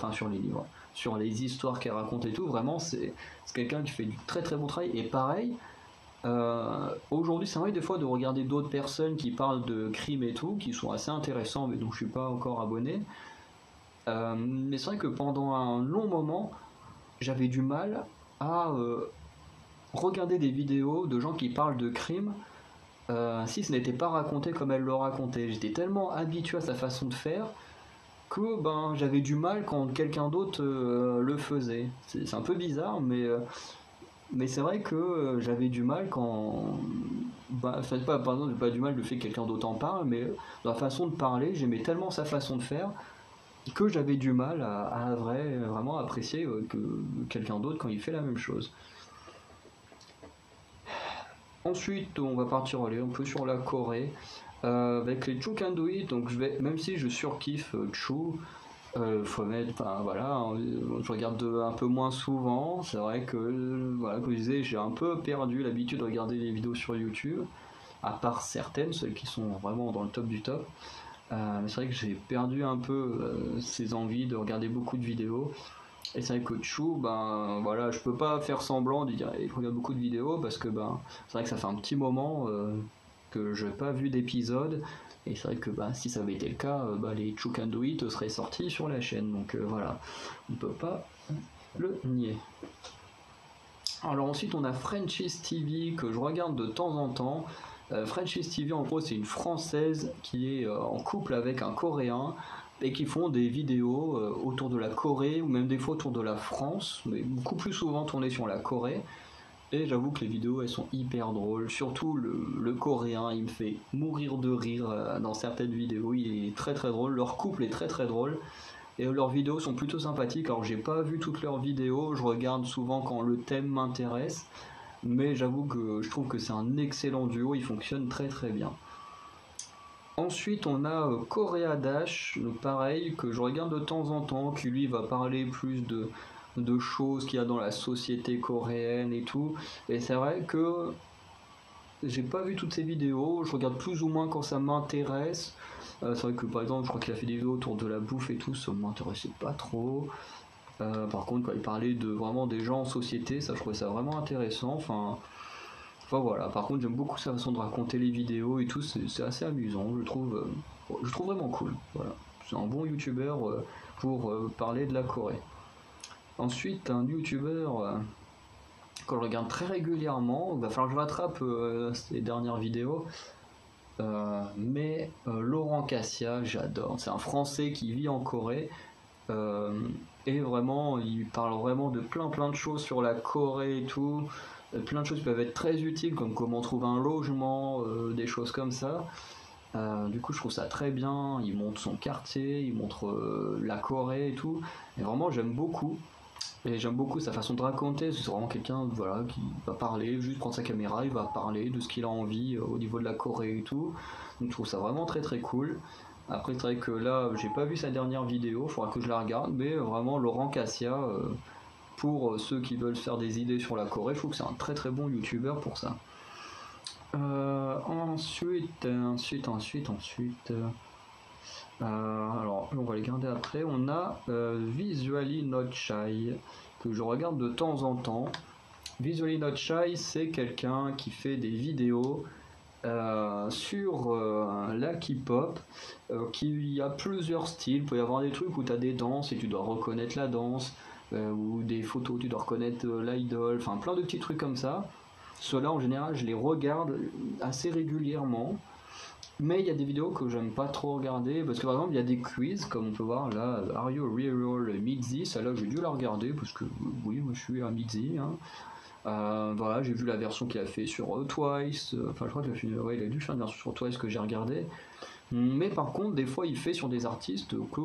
sur les histoires qu'elle raconte et tout. Vraiment c'est quelqu'un qui fait du très très bon travail. Et pareil, aujourd'hui, c'est vrai des fois de regarder d'autres personnes qui parlent de crimes et tout, qui sont assez intéressants, mais dont je suis pas encore abonné. Mais c'est vrai que pendant un long moment, j'avais du mal à regarder des vidéos de gens qui parlent de crimes si ce n'était pas raconté comme elle le racontait. J'étais tellement habitué à sa façon de faire que j'avais du mal quand quelqu'un d'autre le faisait. C'est un peu bizarre, mais c'est vrai que j'avais du mal quand. Par exemple, j'ai pas du mal le fait que quelqu'un d'autre en parle, mais dans la façon de parler, j'aimais tellement sa façon de faire que j'avais du mal à vraiment apprécier que quelqu'un d'autre quand il fait la même chose. Ensuite, on va partir aller un peu sur la Corée avec les Choo Can Do It. Donc, même si je surkiffe Choo, faut mettre, enfin voilà, je regarde un peu moins souvent. C'est vrai que, voilà, comme je disais, j'ai un peu perdu l'habitude de regarder des vidéos sur YouTube, à part certaines, celles qui sont vraiment dans le top du top. Mais c'est vrai que j'ai perdu un peu ces envies de regarder beaucoup de vidéos. Et c'est vrai que Chou, ben voilà, je peux pas faire semblant de dire je regarde beaucoup de vidéos parce que ben c'est vrai que ça fait un petit moment que je n'ai pas vu d'épisode. Et c'est vrai que ben, si ça avait été le cas, ben, les Chou Can Do It seraient sortis sur la chaîne. Donc voilà, on ne peut pas le nier. Alors ensuite on a Frenchies TV que je regarde de temps en temps. Frenchies TV en gros c'est une française qui est en couple avec un coréen et qui font des vidéos autour de la Corée ou même des fois autour de la France, mais beaucoup plus souvent tournées sur la Corée. Et j'avoue que les vidéos elles sont hyper drôles, surtout le coréen il me fait mourir de rire dans certaines vidéos, il est très très drôle, leur couple est très très drôle. Et leurs vidéos sont plutôt sympathiques. Alors j'ai pas vu toutes leurs vidéos, je regarde souvent quand le thème m'intéresse, mais j'avoue que je trouve que c'est un excellent duo, ils fonctionnent très très bien. Ensuite on a Korea Dash, pareil, que je regarde de temps en temps, qui lui va parler plus de choses qu'il y a dans la société coréenne et tout. Et c'est vrai que j'ai pas vu toutes ses vidéos, je regarde plus ou moins quand ça m'intéresse. C'est vrai que par exemple, je crois qu'il a fait des vidéos autour de la bouffe et tout, ça m'intéressait pas trop. Par contre, quand il parlait de vraiment des gens en société, ça je trouvais ça vraiment intéressant. Enfin voilà, par contre, j'aime beaucoup sa façon de raconter les vidéos et tout, c'est assez amusant, je trouve vraiment cool. Voilà, c'est un bon youtubeur pour parler de la Corée. Ensuite, un youtubeur que je regarde très régulièrement, il va falloir que je rattrape ces dernières vidéos. Laurent Cassia, j'adore. C'est un Français qui vit en Corée. Et vraiment, il parle vraiment de plein de choses sur la Corée et tout. Plein de choses qui peuvent être très utiles, comme comment trouver un logement, des choses comme ça. Du coup, je trouve ça très bien. Il montre son quartier, il montre la Corée et tout. Et vraiment, j'aime beaucoup. Et j'aime beaucoup sa façon de raconter, c'est vraiment quelqu'un voilà, qui va parler, juste prendre sa caméra, il va parler de ce qu'il a envie au niveau de la Corée et tout. Donc je trouve ça vraiment très très cool. Après c'est vrai que là j'ai pas vu sa dernière vidéo, il faudra que je la regarde, mais vraiment Laurent Cassia, pour ceux qui veulent faire des idées sur la Corée, je trouve que c'est un très très bon youtubeur pour ça. Ensuite. Alors, on va les garder après. On a Visually Not Shy, que je regarde de temps en temps. Visually Not Shy, c'est quelqu'un qui fait des vidéos sur la K-pop, qui a plusieurs styles. Il peut y avoir des trucs où tu as des danses et tu dois reconnaître la danse, ou des photos où tu dois reconnaître l'idol, enfin plein de petits trucs comme ça. Ceux-là, en général, je les regarde assez régulièrement. Mais il y a des vidéos que j'aime pas trop regarder parce que par exemple il y a des quiz comme on peut voir là, Are You Real Mitzi, celle-là j'ai dû la regarder parce que oui moi je suis un Mitzi hein. Voilà, j'ai vu la version qu'il a fait sur Twice, enfin je crois qu'il a, ouais, il a dû faire une version sur Twice que j'ai regardé. Mais par contre des fois il fait sur des artistes que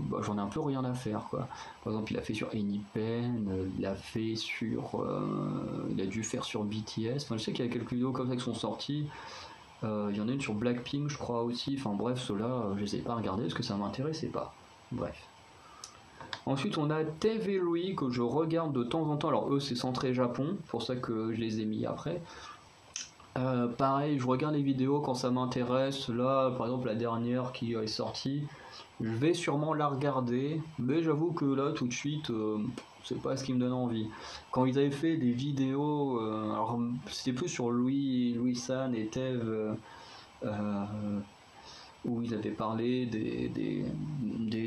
bah, j'en ai un peu rien à faire quoi. Par exemple il a fait sur Any Pen, il a fait sur il a dû faire sur BTS, enfin je sais qu'il y a quelques vidéos comme ça qui sont sorties. Il y en a une sur Blackpink, je crois aussi. Enfin bref, ceux-là, je les ai pas regardés parce que ça m'intéressait pas. Bref. Ensuite, on a TV Louis que je regarde de temps en temps. Alors eux, c'est centré Japon, pour ça que je les ai mis après. Pareil, je regarde les vidéos quand ça m'intéresse. Là, par exemple, la dernière qui est sortie, je vais sûrement la regarder, mais j'avoue que là, tout de suite, c'est pas ce qui me donne envie. Quand ils avaient fait des vidéos, alors c'était plus sur Louis San et Tev, où ils avaient parlé des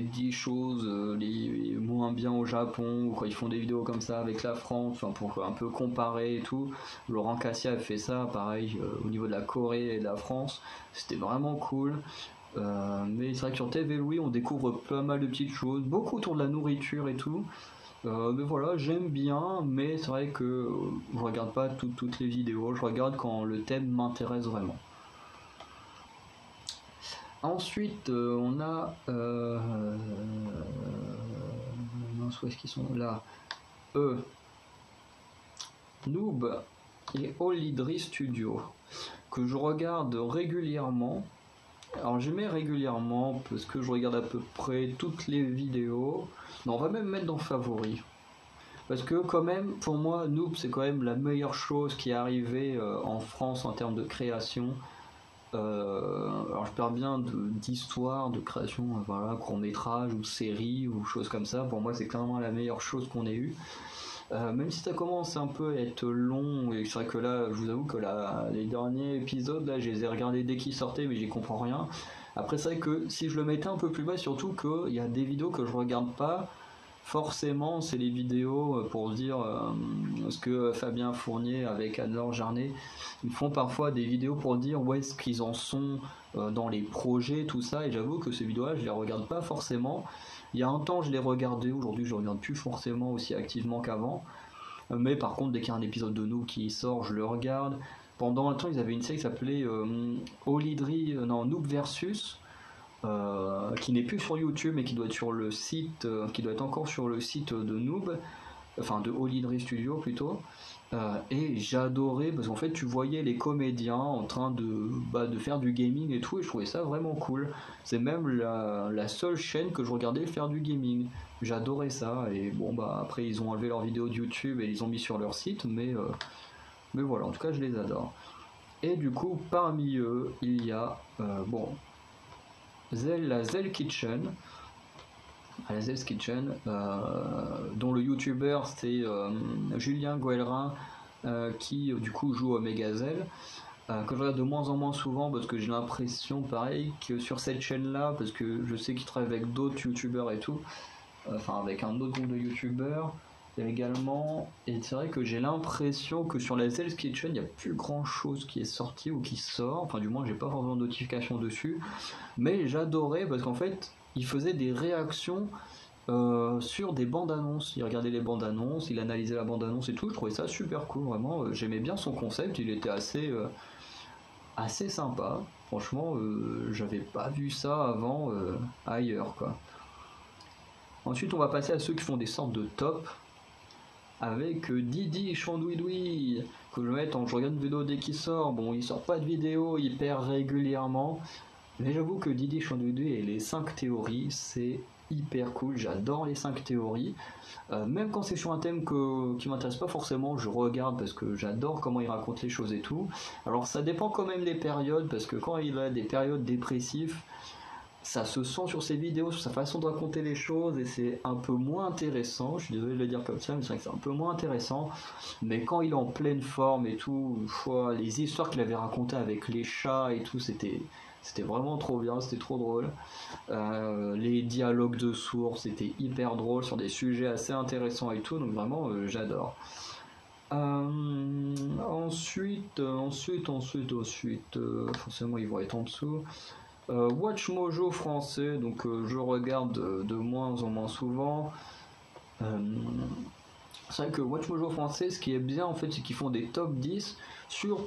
10 choses les moins bien au Japon, ou quand ils font des vidéos comme ça avec la France, enfin, pour un peu comparer et tout. Laurent Cassia a fait ça, pareil, au niveau de la Corée et de la France. C'était vraiment cool. Mais c'est vrai que sur TV Louis on découvre pas mal de petites choses, beaucoup autour de la nourriture et tout. Mais voilà, j'aime bien, mais c'est vrai que je regarde pas toutes les vidéos, je regarde quand le thème m'intéresse vraiment. Ensuite, on a mince, où est-ce qu'ils sont là? Noob et Olidri Studio, que je regarde régulièrement. Alors je mets régulièrement parce que je regarde à peu près toutes les vidéos. Non, on va même mettre dans favoris. Parce que quand même, pour moi, Noob, c'est quand même la meilleure chose qui est arrivée en France en termes de création. Alors je parle bien d'histoire, de création, voilà, court métrage ou série ou choses comme ça. Pour moi, c'est clairement la meilleure chose qu'on ait eue. Même si ça commence un peu à être long, et c'est vrai que là, je vous avoue que les derniers épisodes, là, je les ai regardés dès qu'ils sortaient, mais j'y comprends rien. Après, c'est vrai que si je le mettais un peu plus bas, surtout qu'il y a des vidéos que je regarde pas, forcément, c'est les vidéos pour dire ce que Fabien Fournier avec Anne-Laure Jarnet, ils font parfois des vidéos pour dire où est-ce qu'ils en sont dans les projets, tout ça, et j'avoue que ces vidéos-là, je les regarde pas forcément. Il y a un temps, je les regardais, aujourd'hui, je les regarde plus forcément aussi activement qu'avant. Mais par contre, dès qu'il y a un épisode de nous qui sort, je le regarde. Pendant un temps, ils avaient une série qui s'appelait Noob Versus, qui n'est plus sur YouTube, mais qui doit être sur le site, qui doit être encore sur le site de Noob, enfin de Olidri Studio plutôt. Et j'adorais parce qu'en fait tu voyais les comédiens en train de faire du gaming et tout, et je trouvais ça vraiment cool. C'est même la seule chaîne que je regardais faire du gaming. J'adorais ça, et bon bah après ils ont enlevé leurs vidéos de YouTube et ils ont mis sur leur site, mais voilà, en tout cas je les adore. Et du coup parmi eux il y a bon la Zell Kitchen, à la Zell's Kitchen, dont le youtubeur c'est Julien Goellerin, qui du coup joue au Megazell, que je regarde de moins en moins souvent parce que j'ai l'impression pareil que sur cette chaîne là, parce que je sais qu'il travaille avec d'autres youtubeurs et tout, enfin avec un autre groupe de youtubeurs également, et c'est vrai que j'ai l'impression que sur la Zell's Kitchen il n'y a plus grand chose qui est sorti ou qui sort, enfin du moins j'ai pas forcément de notification dessus, mais j'adorais parce qu'en fait il faisait des réactions sur des bandes annonces. Il regardait les bandes annonces, il analysait la bande annonce et tout. Je trouvais ça super cool, vraiment. J'aimais bien son concept, il était assez sympa. Franchement, j'avais pas vu ça avant ailleurs, quoi. Ensuite, on va passer à ceux qui font des sortes de top avec Didi Chandouidoui, que je mette je regarde une vidéo dès qu'il sort. Bon, il sort pas de vidéo hyper régulièrement, mais j'avoue que Didi Chandouidoui et les 5 théories, c'est hyper cool. J'adore les 5 théories. Même quand c'est sur un thème qui m'intéresse pas forcément, je regarde parce que j'adore comment il raconte les choses et tout. Alors ça dépend quand même des périodes, parce que quand il a des périodes dépressives, ça se sent sur ses vidéos, sur sa façon de raconter les choses, et c'est un peu moins intéressant. Je suis désolé de le dire comme ça, mais c'est vrai que c'est un peu moins intéressant. Mais quand il est en pleine forme et tout, les histoires qu'il avait racontées avec les chats et tout, c'était vraiment trop bien, c'était trop drôle. Les dialogues de sourds, c'était hyper drôle sur des sujets assez intéressants et tout, donc vraiment j'adore. Ensuite, forcément ils vont être en dessous. Watch Mojo français, donc je regarde de moins en moins souvent. C'est vrai que Watch Mojo français, ce qui est bien en fait, c'est qu'ils font des top 10 sur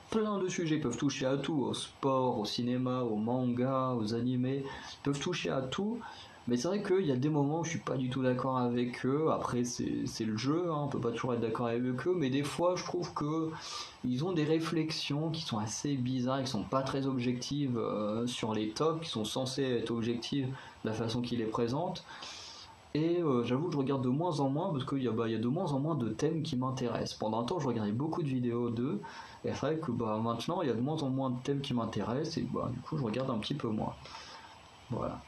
plein de sujets. Ils peuvent toucher à tout, au sport, au cinéma, au manga, aux animés. Ils peuvent toucher à tout. Mais c'est vrai qu'il y a des moments où je suis pas du tout d'accord avec eux. Après, c'est le jeu, hein, on peut pas toujours être d'accord avec eux. Mais des fois, je trouve que ils ont des réflexions qui sont assez bizarres, qui sont pas très objectives sur les tops, qui sont censés être objectives de la façon qu'ils les présentent. Et j'avoue que je regarde de moins en moins parce qu'il y a de moins en moins de thèmes qui m'intéressent. Pendant un temps, je regardais beaucoup de vidéos d'eux. Et c'est vrai que maintenant, il y a de moins en moins de thèmes qui m'intéressent. Et du coup, je regarde un petit peu moins. Voilà.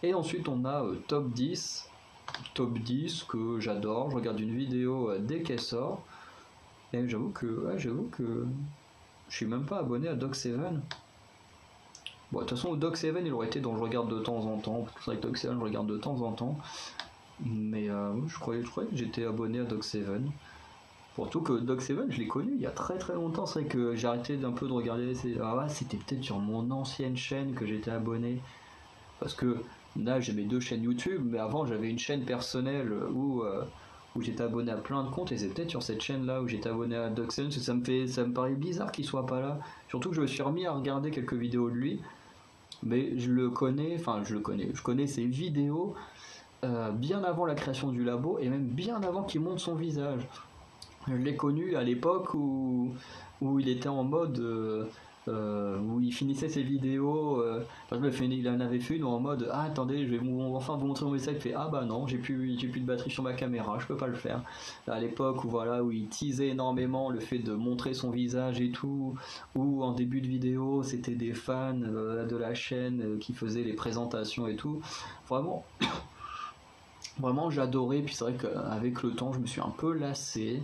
Et ensuite, on a Top 10. Top 10 que j'adore. Je regarde une vidéo dès qu'elle sort. Et j'avoue que je suis même pas abonné à Doc7. Bon, de toute façon, Doc7, il aurait été dont je regarde de temps en temps. C'est vrai que Doc7, je regarde de temps en temps. Mais je croyais que j'étais abonné à Doc7. Surtout que Doc7, je l'ai connu il y a très très longtemps. C'est vrai que j'ai arrêté d'un peu de regarder. C'était peut-être sur mon ancienne chaîne que j'étais abonné. Parce que là, j'ai mes 2 chaînes YouTube. Mais avant, j'avais une chaîne personnelle où j'étais abonné à plein de comptes, et c'est peut-être sur cette chaîne là où j'étais abonné à Doc7, parce que ça me paraît bizarre qu'il soit pas là. Surtout que je me suis remis à regarder quelques vidéos de lui, mais je connais ses vidéos bien avant la création du labo, et même bien avant qu'il monte son visage. Je l'ai connu à l'époque où il était en mode où il finissait ses vidéos. Par exemple, il en avait fait une en mode ah attendez, je vais enfin vous montrer mon message. Il fait ah bah non, j'ai plus de batterie sur ma caméra, je peux pas le faire. À l'époque où voilà où il teasait énormément le fait de montrer son visage et tout, ou en début de vidéo c'était des fans de la chaîne qui faisaient les présentations et tout. Vraiment. Vraiment, j'adorais. Puis c'est vrai qu'avec le temps, je me suis un peu lassé.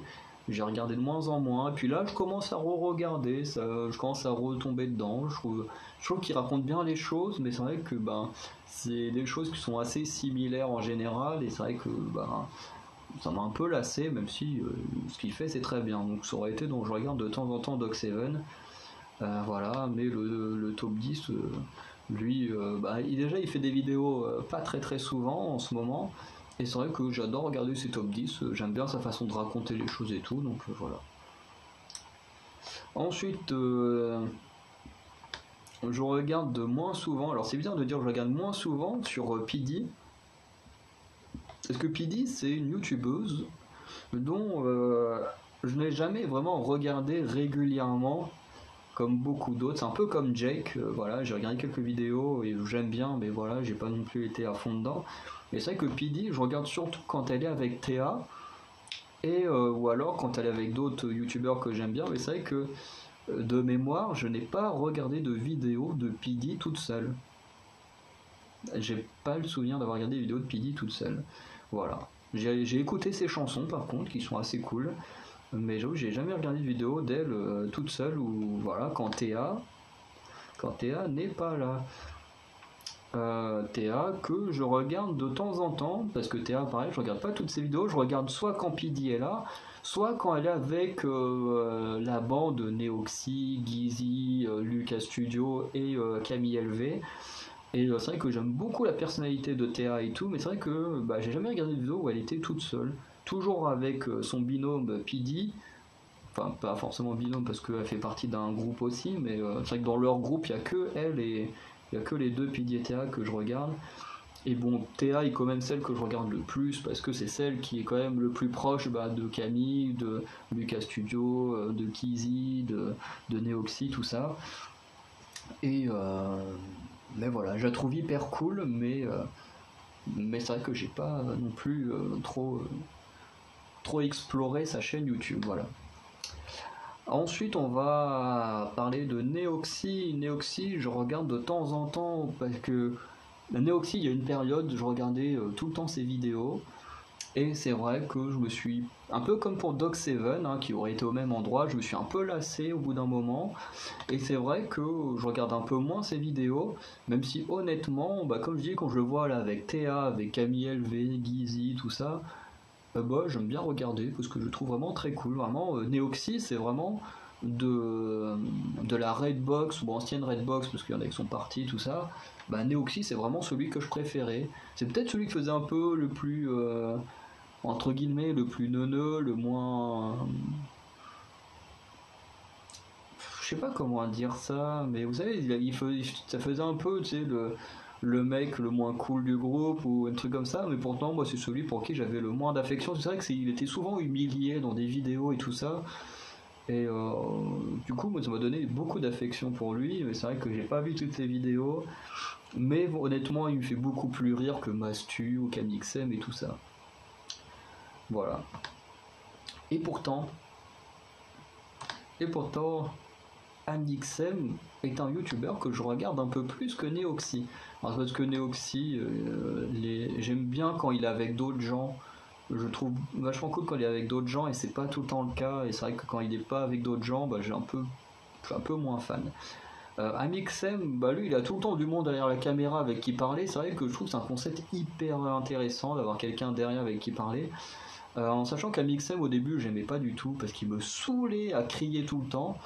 J'ai regardé de moins en moins. Et puis là, je commence à re-regarder. Je commence à retomber dedans. Je trouve qu'il raconte bien les choses, mais c'est vrai que ben, c'est des choses qui sont assez similaires en général. Et c'est vrai que ben, ça m'a un peu lassé, même si ce qu'il fait, c'est très bien. Donc ça aurait été, donc je regarde de temps en temps Doc Seven. Voilà, mais le top 10, lui, bah, déjà il fait des vidéos pas très très souvent en ce moment. Et c'est vrai que j'adore regarder ses top 10, j'aime bien sa façon de raconter les choses et tout, donc voilà. Ensuite, je regarde de moins souvent, alors c'est bizarre de dire que je regarde moins souvent sur PD, parce que PD c'est une youtubeuse dont je n'ai jamais vraiment regardé régulièrement comme beaucoup d'autres. C'est un peu comme Jake, voilà, j'ai regardé quelques vidéos et j'aime bien, mais voilà, j'ai pas non plus été à fond dedans. Mais c'est vrai que PD, je regarde surtout quand elle est avec Théa, et ou alors quand elle est avec d'autres youtubeurs que j'aime bien, mais c'est vrai que de mémoire, je n'ai pas regardé de vidéo de PD toute seule. J'ai pas le souvenir d'avoir regardé des vidéos de PD toute seule. Voilà. J'ai écouté ses chansons par contre, qui sont assez cool. Mais j'avoue, j'ai jamais regardé de vidéo d'elle toute seule ou voilà, quand Théa n'est pas là. Théa que je regarde de temps en temps, parce que Théa, pareil, je regarde pas toutes ses vidéos, je regarde soit quand Pidi est là, soit quand elle est avec la bande Neoxy, Gizzy, Lucas Studio et Camille LV. Et c'est vrai que j'aime beaucoup la personnalité de Théa et tout, mais c'est vrai que bah, j'ai jamais regardé de vidéo où elle était toute seule. Toujours avec son binôme Pidi, enfin pas forcément binôme parce qu'elle fait partie d'un groupe aussi, mais c'est vrai que dans leur groupe il n'y a que elle et il n'y a que les deux Pidi et Théa que je regarde. Et bon, Théa est quand même celle que je regarde le plus parce que c'est celle qui est quand même le plus proche bah, de Camille, de Lucas Studio, de Kizzy, de Neoxy, tout ça. Et mais voilà, je la trouve hyper cool, mais c'est vrai que j'ai pas non plus trop exploré sa chaîne YouTube, voilà. Ensuite, on va parler de Neoxy. Neoxy, je regarde de temps en temps parce que Neoxy, il y a une période, je regardais tout le temps ses vidéos. Et c'est vrai que je me suis, un peu comme pour Doc Seven, hein, qui aurait été au même endroit, je me suis un peu lassé au bout d'un moment. Et c'est vrai que je regarde un peu moins ses vidéos, même si honnêtement, bah, comme je dis, quand je le vois là avec Théa, avec Camille LV, Gizzy, tout ça, bah, j'aime bien regarder parce que je le trouve vraiment très cool. Vraiment, Neoxy, c'est vraiment de la Redbox ou ancienne Redbox parce qu'il y en a qui sont partis, tout ça. Bah, Neoxy, c'est vraiment celui que je préférais. C'est peut-être celui qui faisait un peu le plus, entre guillemets, le plus neuneux, le moins. Je sais pas comment dire ça, mais vous savez, ça faisait un peu, tu sais, le mec le moins cool du groupe ou un truc comme ça, mais pourtant moi c'est celui pour qui j'avais le moins d'affection. C'est vrai qu'il était souvent humilié dans des vidéos et tout ça, et du coup moi ça m'a donné beaucoup d'affection pour lui, mais c'est vrai que j'ai pas vu toutes ses vidéos, mais bon, honnêtement il me fait beaucoup plus rire que Mastu ou Kamixem et tout ça. Voilà. Et pourtant, et pourtant, Amixem est un youtubeur que je regarde un peu plus que Neoxy. Alors, parce que Neoxy, j'aime bien quand il est avec d'autres gens. Je trouve vachement cool quand il est avec d'autres gens et c'est pas tout le temps le cas. Et c'est vrai que quand il n'est pas avec d'autres gens, bah, je suis un peu moins fan. Amixem, bah, lui, il a tout le temps du monde derrière la caméra avec qui parler. C'est vrai que je trouve que c'est un concept hyper intéressant d'avoir quelqu'un derrière avec qui parler. En sachant qu'Amixem, au début, j'aimais pas du tout parce qu'il me saoulait à crier tout le temps.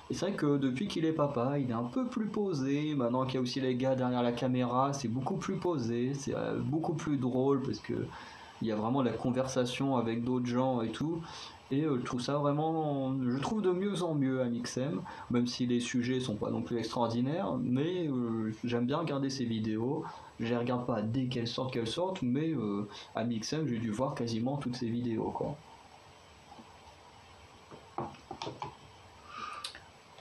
Et c'est vrai que depuis qu'il est papa, il est un peu plus posé. Maintenant qu'il y a aussi les gars derrière la caméra, c'est beaucoup plus posé, c'est beaucoup plus drôle parce que il y a vraiment la conversation avec d'autres gens et tout. Et je trouve ça vraiment, je trouve de mieux en mieux Amixem, même si les sujets sont pas non plus extraordinaires. Mais j'aime bien regarder ses vidéos. Je les regarde pas dès qu'elles sortent, mais Amixem, j'ai dû voir quasiment toutes ses vidéos, quoi.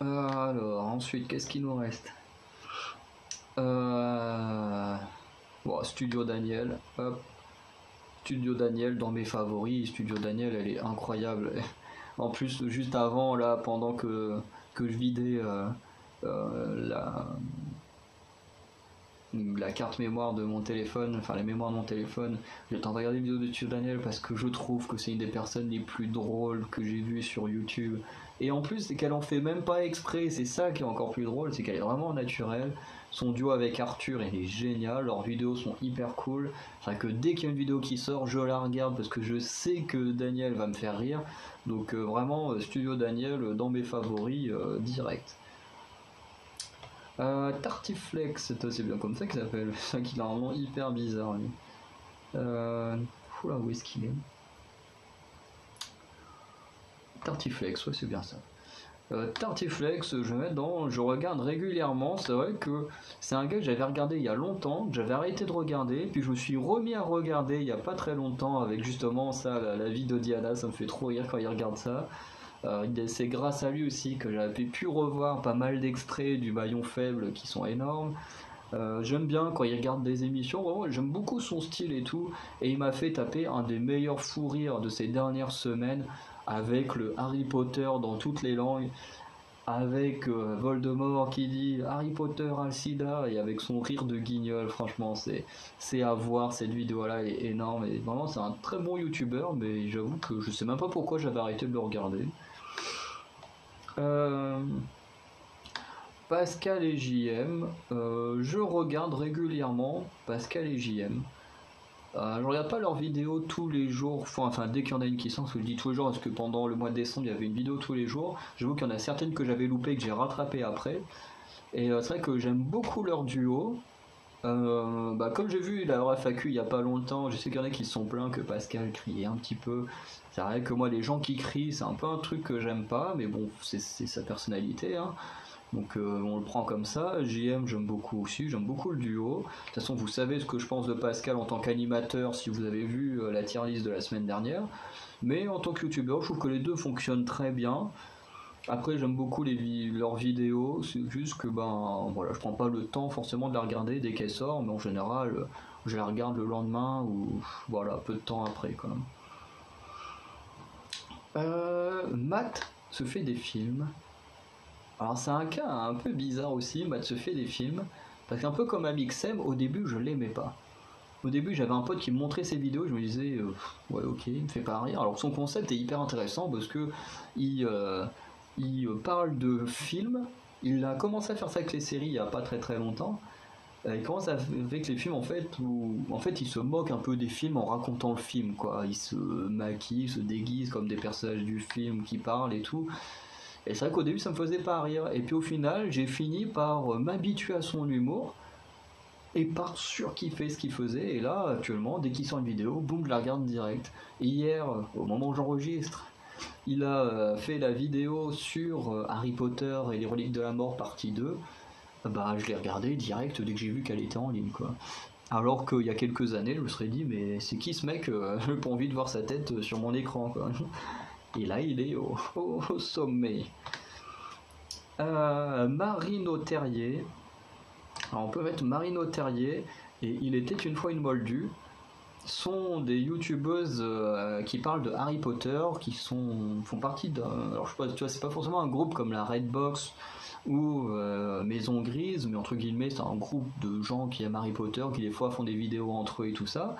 Alors, ensuite, qu'est-ce qu'il nous reste? Bon, Studio Daniel, hop. Studio Daniel dans mes favoris. Studio Daniel, elle est incroyable. En plus, juste avant, là, pendant que je vidais la carte mémoire de mon téléphone, enfin la mémoire de mon téléphone, j'ai le temps de regarder une vidéo de Studio Daniel parce que je trouve que c'est une des personnes les plus drôles que j'ai vues sur YouTube. Et en plus, c'est qu'elle en fait même pas exprès, c'est ça qui est encore plus drôle, c'est qu'elle est vraiment naturelle. Son duo avec Arthur, il est génial, leurs vidéos sont hyper cool. Enfin que dès qu'il y a une vidéo qui sort, je la regarde parce que je sais que Daniel va me faire rire. Donc vraiment, Studio Daniel dans mes favoris direct. Tartiflex, c'est bien comme ça qu'il s'appelle. C'est qu'il a un nom hyper bizarre lui. Oula, où est-ce qu'il est? Tartiflex, ouais, c'est bien ça. Tartiflex, je regarde régulièrement. C'est vrai que c'est un gars que j'avais regardé il y a longtemps, que j'avais arrêté de regarder, puis je me suis remis à regarder il y a pas très longtemps avec justement ça, la vie de Diana. Ça me fait trop rire quand il regarde ça. C'est grâce à lui aussi que j'avais pu revoir pas mal d'extraits du Maillon Faible qui sont énormes. J'aime bien quand il regarde des émissions, vraiment, j'aime beaucoup son style et tout, et il m'a fait taper un des meilleurs fous rires de ces dernières semaines avec le Harry Potter dans toutes les langues, avec Voldemort qui dit Harry Potter Alcida et avec son rire de guignol. Franchement, c'est à voir, cette vidéo là est énorme et vraiment c'est un très bon youtubeur, mais j'avoue que je sais même pas pourquoi j'avais arrêté de le regarder. Pascal et JM, je regarde régulièrement Pascal et JM. Je regarde pas leurs vidéos tous les jours, enfin dès qu'il y en a une qui sort, je le dis tous les jours parce que pendant le mois de décembre il y avait une vidéo tous les jours. J'avoue qu'il y en a certaines que j'avais loupées et que j'ai rattrapées après. Et c'est vrai que j'aime beaucoup leur duo. Comme j'ai vu la FAQ il y a pas longtemps, je sais qu'il y en a qui se sont plaints que Pascal criait un petit peu. C'est vrai que moi les gens qui crient c'est un peu un truc que j'aime pas, mais bon c'est sa personnalité, hein. Donc on le prend comme ça. JM j'aime beaucoup aussi, j'aime beaucoup le duo. De toute façon vous savez ce que je pense de Pascal en tant qu'animateur si vous avez vu la tier list de la semaine dernière. Mais en tant que youtubeur je trouve que les deux fonctionnent très bien. Après j'aime beaucoup leurs vidéos, c'est juste que voilà, je prends pas le temps forcément de la regarder dès qu'elle sort, mais en général je la regarde le lendemain ou voilà, peu de temps après quand même. Matt se fait des films. Alors c'est un cas un peu bizarre aussi, Matt se fait des films, parce qu'un peu comme Amixem, au début je l'aimais pas. Au début j'avais un pote qui me montrait ses vidéos, je me disais ouais ok, il me fait pas rire. Alors son concept est hyper intéressant parce que il parle de films, il a commencé à faire ça avec les séries il y a pas très très longtemps. Il commence avec les films en fait où en fait il se moque un peu des films en racontant le film quoi. Il se maquille, se déguise comme des personnages du film qui parlent et tout. Et c'est vrai qu'au début ça me faisait pas rire. Et puis au final j'ai fini par m'habituer à son humour et par surkiffer ce qu'il faisait. Et là actuellement dès qu'il sort une vidéo, boum je la regarde direct. Et hier, au moment où j'enregistre, il a fait la vidéo sur Harry Potter et les reliques de la mort partie 2. Je l'ai regardé direct dès que j'ai vu qu'elle était en ligne quoi. Alors qu'il y a quelques années je me serais dit mais c'est qui ce mec, j'ai pas envie de voir sa tête sur mon écran quoi. Et là il est au sommet. Marino Terrier. Alors on peut mettre Marino Terrier et il était une fois une moldue. Sont des youtubeuses qui parlent de Harry Potter, qui font partie d'un. Alors je sais pas, tu vois, c'est pas forcément un groupe comme la Redbox ou Maison Grise, mais entre guillemets c'est un groupe de gens qui aiment Harry Potter, qui des fois font des vidéos entre eux et tout ça.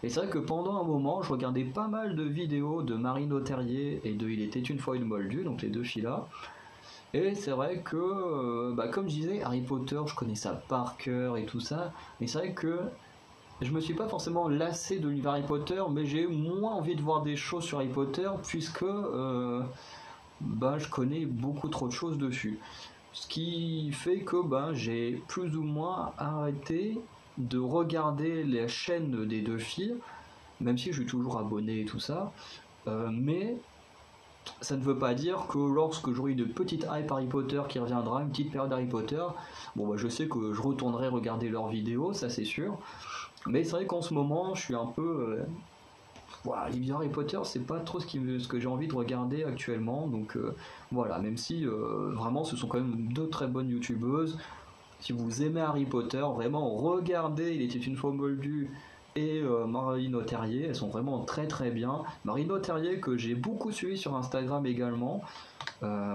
Et c'est vrai que pendant un moment je regardais pas mal de vidéos de Marino Terrier et de Il était une fois une moldue, donc les deux filles là. Et c'est vrai que, comme je disais, Harry Potter, je connais ça par cœur et tout ça, mais c'est vrai que je me suis pas forcément lassé de l'univers Harry Potter, mais j'ai moins envie de voir des choses sur Harry Potter puisque je connais beaucoup trop de choses dessus. Ce qui fait que j'ai plus ou moins arrêté de regarder les chaînes des deux filles, même si je suis toujours abonné et tout ça, mais ça ne veut pas dire que lorsque j'aurai une petite hype Harry Potter qui reviendra, une petite période Harry Potter, je sais que je retournerai regarder leurs vidéos, ça c'est sûr. Mais c'est vrai qu'en ce moment, je suis un peu voilà, les vidéos Harry Potter, c'est pas trop ce que j'ai envie de regarder actuellement. Donc voilà, même si vraiment ce sont quand même deux très bonnes youtubeuses. Si vous aimez Harry Potter, vraiment regardez Il était une fois Moldu et Marine Terrier, elles sont vraiment très très bien. Marine Terrier que j'ai beaucoup suivi sur Instagram également.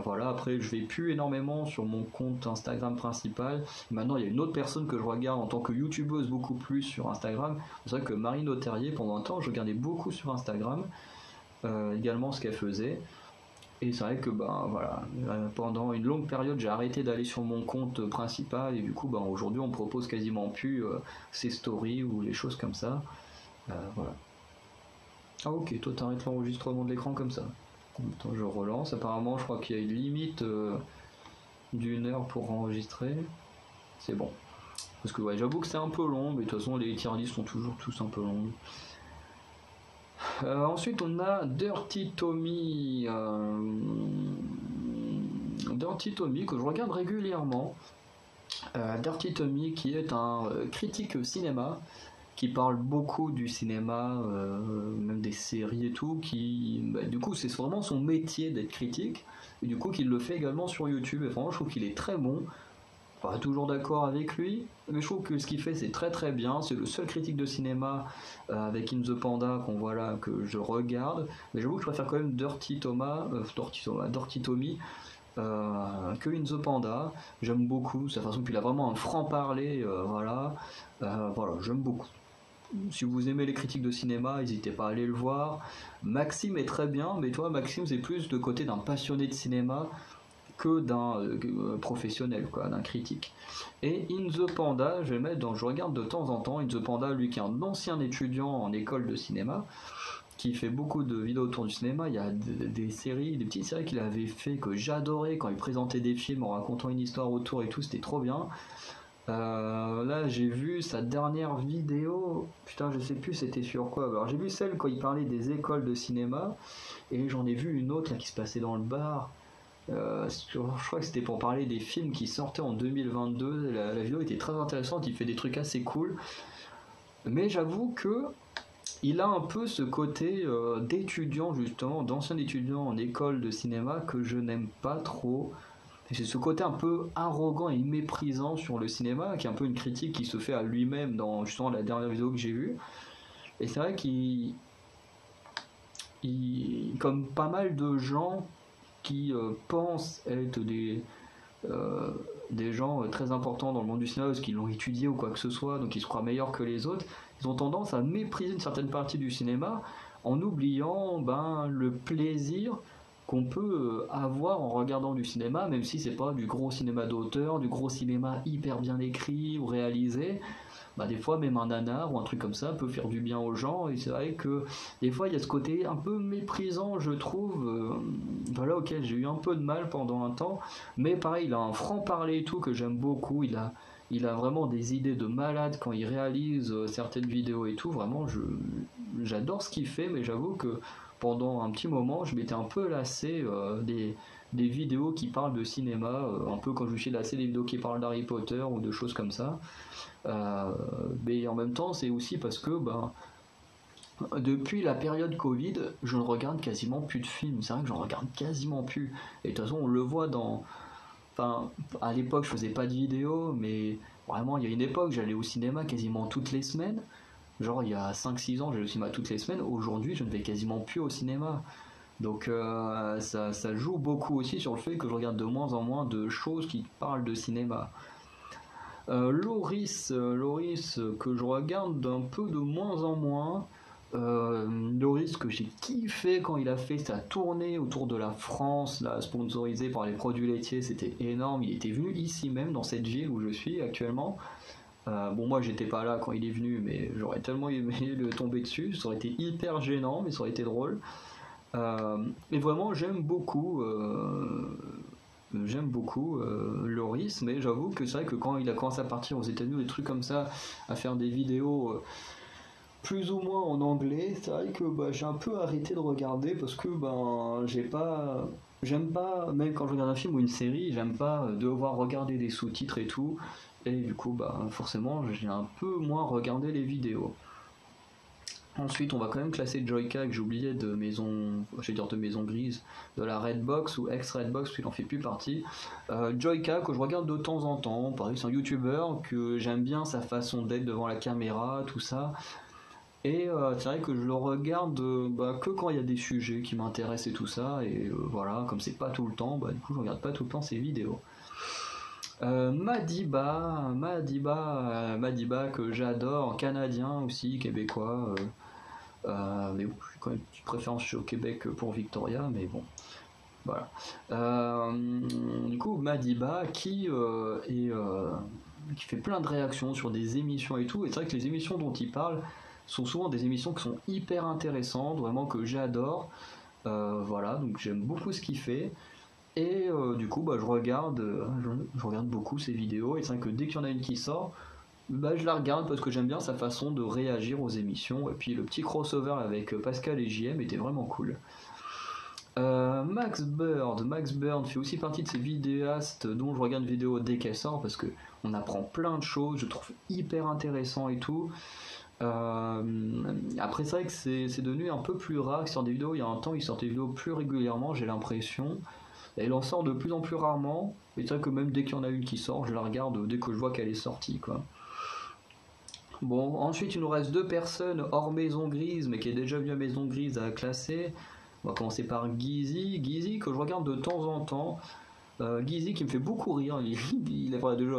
Voilà, après je vais plus énormément sur mon compte Instagram principal. Maintenant il y a une autre personne que je regarde en tant que youtubeuse beaucoup plus sur Instagram. C'est vrai que Marine Terrier, pendant un temps je regardais beaucoup sur Instagram également ce qu'elle faisait. Et c'est vrai que ben voilà, pendant une longue période j'ai arrêté d'aller sur mon compte principal et du coup ben, aujourd'hui on me propose quasiment plus ces stories ou les choses comme ça. Voilà. Ah ok, toi t'arrêtes l'enregistrement de l'écran comme ça. Attends, je relance. Apparemment je crois qu'il y a une limite d'1 heure pour enregistrer. C'est bon. Parce que ouais, j'avoue que c'est un peu long, mais de toute façon les tier lists sont toujours tous un peu longs. Ensuite, on a Dirty Tommy. Dirty Tommy, que je regarde régulièrement. Dirty Tommy, qui est un critique cinéma, qui parle beaucoup du cinéma, même des séries et tout, qui, bah, du coup, c'est vraiment son métier d'être critique, et du coup, qu'il le fait également sur YouTube. Et vraiment, je trouve qu'il est très bon. Pas toujours d'accord avec lui, mais je trouve que ce qu'il fait c'est très très bien. C'est le seul critique de cinéma avec In the Panda qu'on voit là que je regarde. Mais j'avoue que je préfère quand même Dirty Tommy que In the Panda. J'aime beaucoup sa façon, puis il a vraiment un franc-parler, voilà. Voilà, j'aime beaucoup. Si vous aimez les critiques de cinéma, n'hésitez pas à aller le voir. Maxime est très bien, mais toi Maxime c'est plus de côté d'un passionné de cinéma que d'un professionnel, quoi, d'un critique. Et In the Panda, je vais mettre je regarde de temps en temps. In the Panda, lui qui est un ancien étudiant en école de cinéma, qui fait beaucoup de vidéos autour du cinéma. Il y a des séries, des petites séries qu'il avait fait que j'adorais quand il présentait des films en racontant une histoire autour et tout, c'était trop bien. Là j'ai vu sa dernière vidéo, putain je sais plus c'était sur quoi. Alors j'ai vu celle quand il parlait des écoles de cinéma, et j'en ai vu une autre là, qui se passait dans le bar. Je crois que c'était pour parler des films qui sortaient en 2022. La vidéo était très intéressante, il fait des trucs assez cool. Mais j'avoue que il a un peu ce côté d'étudiant, justement, d'ancien étudiant en école de cinéma que je n'aime pas trop. C'est ce côté un peu arrogant et méprisant sur le cinéma, qui est un peu une critique qui se fait à lui-même dans justement la dernière vidéo que j'ai vue. Et c'est vrai comme pas mal de gens qui pensent être des gens très importants dans le monde du cinéma parce qu'ils l'ont étudié ou quoi que ce soit, donc ils se croient meilleurs que les autres, ils ont tendance à mépriser une certaine partie du cinéma en oubliant le plaisir qu'on peut avoir en regardant du cinéma, même si c'est pas du gros cinéma d'auteur, du gros cinéma hyper bien écrit ou réalisé. Des fois même un nanar ou un truc comme ça peut faire du bien aux gens, et c'est vrai que des fois il y a ce côté un peu méprisant, je trouve, voilà, auquel j'ai eu un peu de mal pendant un temps. Mais pareil, il a un franc-parler et tout que j'aime beaucoup. Il a vraiment des idées de malade quand il réalise certaines vidéos et tout. Vraiment, j'adore ce qu'il fait, mais j'avoue que pendant un petit moment je m'étais un peu lassé des vidéos qui parlent de cinéma, un peu quand je suis lassé des vidéos qui parlent d'Harry Potter ou de choses comme ça. Mais en même temps c'est aussi parce que depuis la période Covid je ne regarde quasiment plus de films. C'est vrai que j'en regarde quasiment plus, et de toute façon on le voit à l'époque je faisais pas de vidéos, mais vraiment il y a une époque j'allais au cinéma quasiment toutes les semaines. Genre il y a 5-6 ans j'allais au cinéma toutes les semaines. Aujourd'hui je ne vais quasiment plus au cinéma. Donc ça joue beaucoup aussi sur le fait que je regarde de moins en moins de choses qui parlent de cinéma. Loris, que je regarde d'un peu de moins en moins. Loris que j'ai kiffé quand il a fait sa tournée autour de la France, là, sponsorisée par les produits laitiers, c'était énorme. Il était venu ici même dans cette ville où je suis actuellement. Bon, moi j'étais pas là quand il est venu, mais j'aurais tellement aimé le tomber dessus. Ça aurait été hyper gênant, mais ça aurait été drôle. Et vraiment j'aime beaucoup Loris, mais j'avoue que c'est vrai que quand il a commencé à partir aux États-Unis, des trucs comme ça, à faire des vidéos plus ou moins en anglais, c'est vrai que j'ai un peu arrêté de regarder parce que j'aime pas, même quand je regarde un film ou une série, j'aime pas devoir regarder des sous-titres et tout, et du coup forcément j'ai un peu moins regardé les vidéos. Ensuite, on va quand même classer Joyka, que j'ai oublié de maison, je vais dire de maison grise, de la Redbox ou ex-Redbox, puis il n'en fait plus partie. Joyka, que je regarde de temps en temps, pareil, c'est un youtubeur, que j'aime bien sa façon d'être devant la caméra, tout ça. Et c'est vrai que je le regarde que quand il y a des sujets qui m'intéressent et tout ça, et voilà, comme c'est pas tout le temps, du coup je regarde pas tout le temps ses vidéos. Madiba que j'adore, canadien aussi, québécois. Mais bon, j'ai quand même une petite préférence au Québec pour Victoria, mais bon, voilà. Du coup, Madiba qui fait plein de réactions sur des émissions et tout, et c'est vrai que les émissions dont il parle sont souvent des émissions qui sont hyper intéressantes, vraiment que j'adore. Voilà, donc j'aime beaucoup ce qu'il fait. Et du coup, je regarde beaucoup ses vidéos, et c'est vrai que dès qu'il y en a une qui sort, je la regarde parce que j'aime bien sa façon de réagir aux émissions. Et puis le petit crossover avec Pascal et JM était vraiment cool. Max Bird fait aussi partie de ces vidéastes dont je regarde une vidéo dès qu'elle sort parce que on apprend plein de choses, je trouve hyper intéressant et tout. Après c'est vrai que c'est devenu un peu plus rare que sur des vidéos. Il y a un temps il sortait des vidéos plus régulièrement, j'ai l'impression. Et il en sort de plus en plus rarement. Et c'est vrai que même dès qu'il y en a une qui sort, je la regarde dès que je vois qu'elle est sortie, quoi. Bon, ensuite il nous reste deux personnes hors maison grise, mais qui est déjà venu à maison grise à classer. On va commencer par Gizy que je regarde de temps en temps. Gizy qui me fait beaucoup rire. Il est déjà,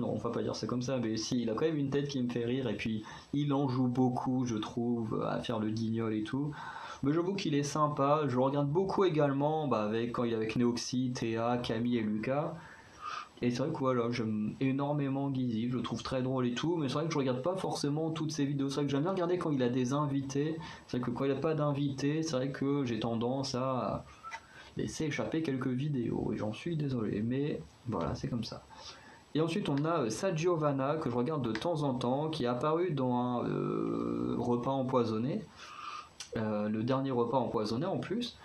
non, on va pas dire ça comme ça, mais si, il a quand même une tête qui me fait rire. Et puis il en joue beaucoup, je trouve, à faire le guignol et tout. Mais j'avoue qu'il est sympa. Je le regarde beaucoup également, quand il est avec Neoxy, Théa, Camille et Lucas. Et c'est vrai que voilà, j'aime énormément Gizy, je le trouve très drôle et tout, mais c'est vrai que je regarde pas forcément toutes ses vidéos. C'est vrai que j'aime bien regarder quand il a des invités. C'est vrai que quand il a pas d'invités, c'est vrai que j'ai tendance à laisser échapper quelques vidéos. Et j'en suis désolé, mais voilà, c'est comme ça. Et ensuite on a Sagiovana que je regarde de temps en temps, qui est apparu dans un repas empoisonné. Le dernier repas empoisonné en plus.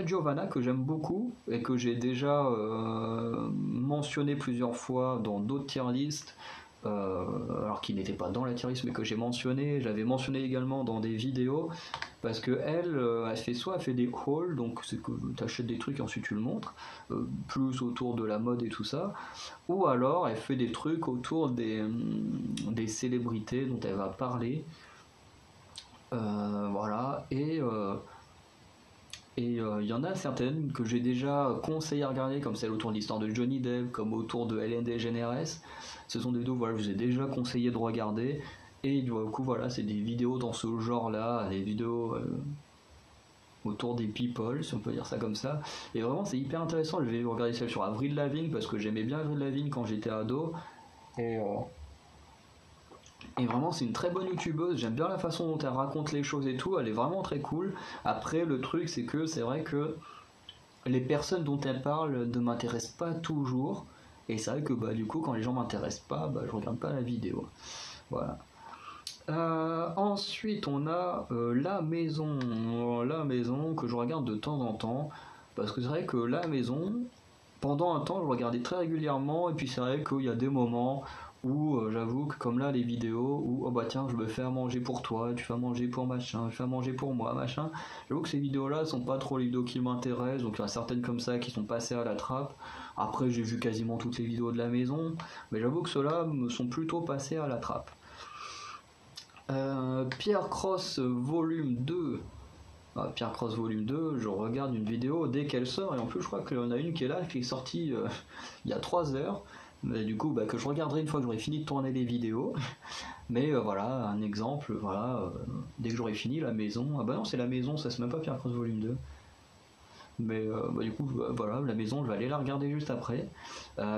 Giovanna que j'aime beaucoup et que j'ai déjà mentionné plusieurs fois dans d'autres tier lists, alors qu'il n'était pas dans la tier list mais que j'ai mentionné, je l'avais mentionné également dans des vidéos parce que elle fait des hauls, donc c'est que tu achètes des trucs et ensuite tu le montres, plus autour de la mode et tout ça, ou alors elle fait des trucs autour des célébrités dont elle va parler. Voilà, et il y en a certaines que j'ai déjà conseillé à regarder, comme celle autour de l'histoire de Johnny Depp, comme autour de Ellen DeGeneres. Ce sont des vidéos que je vous ai déjà conseillé de regarder. Et du coup, voilà, c'est des vidéos dans ce genre-là, des vidéos autour des people, si on peut dire ça comme ça. Et vraiment, c'est hyper intéressant. Je vais regarder celle sur Avril Lavigne, parce que j'aimais bien Avril Lavigne quand j'étais ado. Et vraiment, c'est une très bonne youtubeuse. J'aime bien la façon dont elle raconte les choses et tout. Elle est vraiment très cool. Après, le truc, c'est que c'est vrai que les personnes dont elle parle ne m'intéressent pas toujours. Et c'est vrai que du coup, quand les gens m'intéressent pas, je regarde pas la vidéo. Voilà. Ensuite, on a La Maison que je regarde de temps en temps. Parce que c'est vrai que La Maison, pendant un temps, je regardais très régulièrement. Et puis c'est vrai qu'il y a des moments où j'avoue que comme là les vidéos où tiens je me fais à manger pour toi, tu fais à manger pour machin, je fais à manger pour moi machin, j'avoue que ces vidéos là sont pas trop les vidéos qui m'intéressent, donc il y en a certaines comme ça qui sont passées à la trappe. Après j'ai vu quasiment toutes les vidéos de La Maison, mais j'avoue que ceux-là me sont plutôt passés à la trappe. Pierre Cross volume 2. Pierre Cross volume 2, je regarde une vidéo dès qu'elle sort, et en plus je crois qu'il y en a une qui est là, qui est sortie il y a 3 heures. Mais du coup, que je regarderai une fois que j'aurai fini de tourner les vidéos. Mais voilà, un exemple, voilà, dès que j'aurai fini La Maison. Ah non, c'est La Maison, ça c'est même pas Pierre Cross volume 2. Mais du coup, voilà, La Maison, je vais aller la regarder juste après.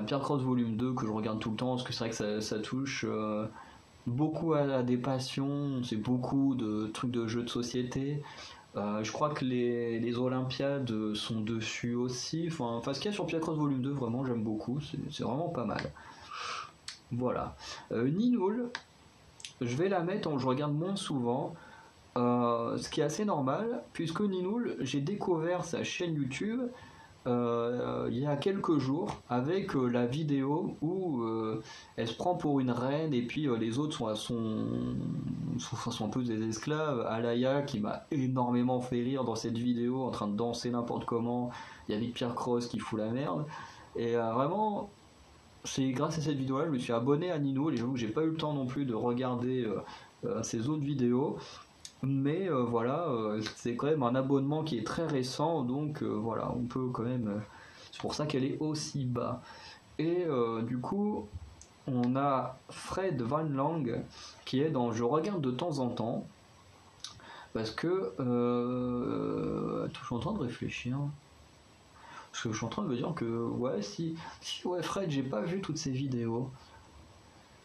Pierre Cross volume 2, que je regarde tout le temps, parce que c'est vrai que ça touche beaucoup à des passions, c'est beaucoup de trucs de jeux de société. Je crois que les Olympiades sont dessus aussi. Enfin, ce qu'il y a sur Pierre Cross Volume 2, vraiment, j'aime beaucoup. C'est vraiment pas mal. Voilà. Ninoul, je vais la mettre, je regarde moins souvent. Ce qui est assez normal, puisque Ninoul, j'ai découvert sa chaîne YouTube il y a quelques jours avec la vidéo où elle se prend pour une reine et puis les autres sont un peu des esclaves. Alaya qui m'a énormément fait rire dans cette vidéo en train de danser n'importe comment. Il y a Vic Pierre Cross qui fout la merde. Et vraiment, c'est grâce à cette vidéo-là, je me suis abonné à Nino. Et j'avoue que j'ai pas eu le temps non plus de regarder ses autres vidéos. Mais voilà, c'est quand même un abonnement qui est très récent, donc voilà, on peut quand même. C'est pour ça qu'elle est aussi bas. Et du coup, on a Fred Van Lang qui est dans Je regarde de temps en temps, parce que. Attends, je suis en train de réfléchir. Parce que je suis en train de me dire que, ouais, si ouais, Fred, j'ai pas vu toutes ses vidéos.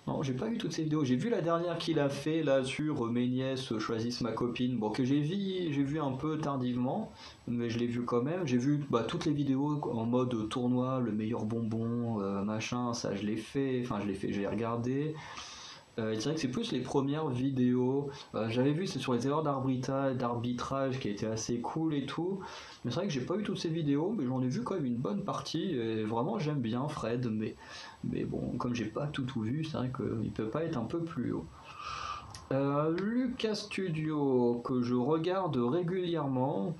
Non, j'ai pas vu toutes ces vidéos. J'ai vu la dernière qu'il a fait là sur Mes nièces choisissent ma copine. Bon, que j'ai vu un peu tardivement, mais je l'ai vu quand même. J'ai vu toutes les vidéos en mode tournoi, le meilleur bonbon, machin. Ça, je l'ai fait. Enfin, j'ai regardé. C'est vrai que c'est plus les premières vidéos. J'avais vu c'est sur les erreurs d'arbitrage qui était assez cool et tout. Mais c'est vrai que j'ai pas eu toutes ces vidéos, mais j'en ai vu quand même une bonne partie. Et vraiment j'aime bien Fred, mais bon, comme j'ai pas tout vu, c'est vrai qu'il peut pas être un peu plus haut. Lucas Studio, que je regarde régulièrement.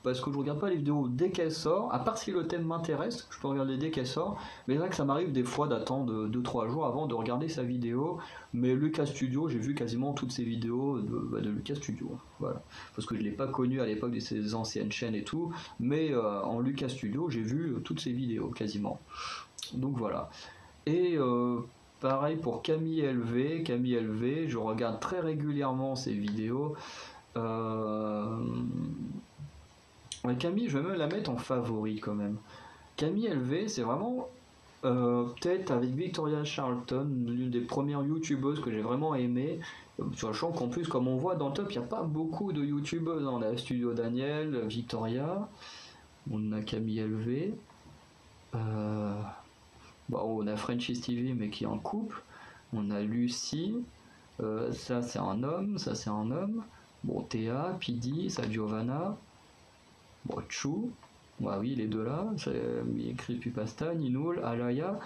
Parce que je regarde pas les vidéos dès qu'elles sortent, à part si le thème m'intéresse, je peux regarder dès qu'elles sortent, mais c'est vrai que ça m'arrive des fois d'attendre 2-3 jours avant de regarder sa vidéo, mais Lucas Studio, j'ai vu quasiment toutes ses vidéos de Lucas Studio, voilà, parce que je l'ai pas connu à l'époque de ses anciennes chaînes et tout, mais en Lucas Studio, j'ai vu toutes ses vidéos quasiment, donc voilà, et pareil pour Camille LV, je regarde très régulièrement ses vidéos. Camille, je vais même la mettre en favori quand même. Camille LV, c'est vraiment peut-être avec Victoria Charlton, l'une des premières youtubeuses que j'ai vraiment aimé. Sachant qu'en plus, comme on voit dans le top, il n'y a pas beaucoup de youtubeuses. On a Studio Daniel, Victoria, on a Camille LV, on a Frenchies TV mais qui est en couple, on a Lucie, ça c'est un homme, ça c'est un homme. Bon, Théa, Pidi, sa Giovanna, bon, Chou, bah oui, les deux là, Creepypasta, Ninoul, Alaya.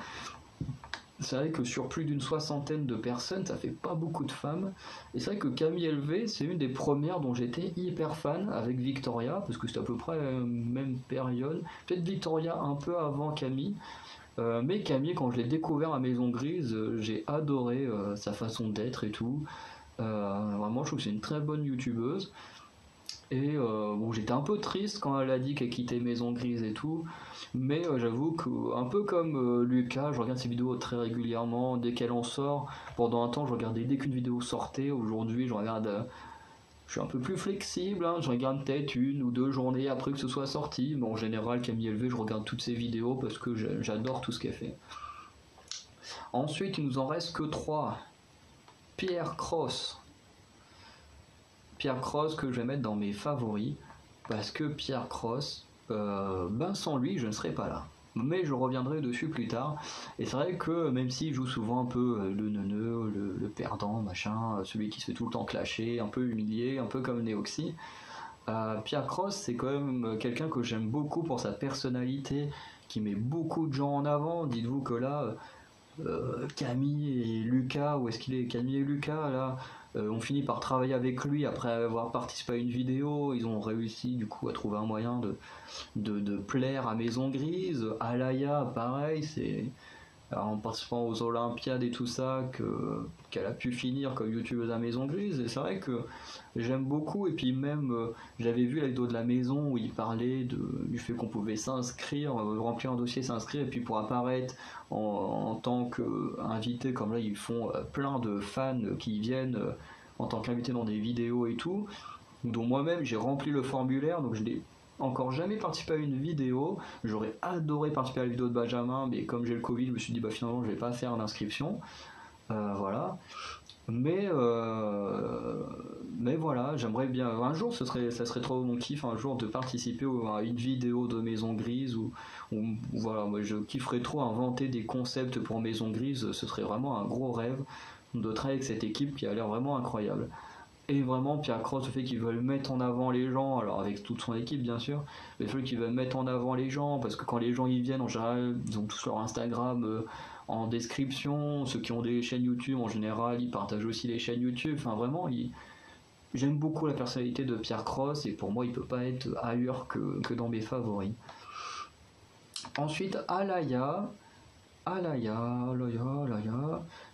C'est vrai que sur plus d'une soixantaine de personnes, ça fait pas beaucoup de femmes. Et c'est vrai que Camille LV, c'est une des premières dont j'étais hyper fan avec Victoria, parce que c'est à peu près la même période. Peut-être Victoria un peu avant Camille. Mais Camille, quand je l'ai découvert à Maison Grise, j'ai adoré sa façon d'être et tout. Vraiment, je trouve que c'est une très bonne youtubeuse. Et j'étais un peu triste quand elle a dit qu'elle quittait Maison Grise et tout. Mais j'avoue que, un peu comme Lucas, je regarde ses vidéos très régulièrement. Dès qu'elle en sort, pendant un temps, je regardais dès qu'une vidéo sortait. Aujourd'hui, je regarde. Je suis un peu plus flexible, hein. Je regarde peut-être 1 ou 2 journées après que ce soit sorti. Mais en général, Camille LV, je regarde toutes ses vidéos parce que j'adore tout ce qu'elle fait. Ensuite, il nous en reste que 3. Pierre Cross. Pierre Cross que je vais mettre dans mes favoris parce que Pierre Cross, sans lui je ne serais pas là, mais je reviendrai dessus plus tard. Et c'est vrai que même s'il joue souvent un peu le neuneu, le perdant, machin, celui qui se fait tout le temps clasher, un peu humilié, un peu comme Neoxy, Pierre Cross c'est quand même quelqu'un que j'aime beaucoup pour sa personnalité, qui met beaucoup de gens en avant. Dites-vous que là Camille et Lucas, où est-ce qu'il est, Camille et Lucas là, ont fini par travailler avec lui après avoir participé à une vidéo. Ils ont réussi du coup à trouver un moyen de plaire à Maison Grise. Alaya pareil, c'est en participant aux Olympiades et tout ça qu'elle a pu finir comme youtubeuse à Maison Grise. Et c'est vrai que j'aime beaucoup. Et puis même j'avais vu la vidéo de la maison où il parlait du fait qu'on pouvait s'inscrire, remplir un dossier, s'inscrire, et puis pour apparaître en tant qu'invité, comme là ils font plein de fans qui viennent en tant qu'invité dans des vidéos et tout, dont moi-même j'ai rempli le formulaire. Donc je l'ai encore jamais participé à une vidéo. J'aurais adoré participer à la vidéo de Benjamin, mais comme j'ai le Covid, je me suis dit finalement je vais pas faire d'inscription. Voilà. Mais voilà, j'aimerais bien. Un jour, ça serait trop mon kiff, un jour de participer à une vidéo de Maison Grise, ou voilà, moi je kifferais trop inventer des concepts pour Maison Grise. Ce serait vraiment un gros rêve de travailler avec cette équipe qui a l'air vraiment incroyable. Et vraiment, Pierre Cross, le fait qu'ils veulent mettre en avant les gens, alors avec toute son équipe bien sûr, mais le fait qu'ils veulent mettre en avant les gens, parce que quand les gens y viennent, en général, ils ont tous leur Instagram en description, ceux qui ont des chaînes YouTube, en général, ils partagent aussi les chaînes YouTube, enfin vraiment, j'aime beaucoup la personnalité de Pierre Cross, et pour moi, il peut pas être ailleurs que dans mes favoris. Ensuite, Alaya, je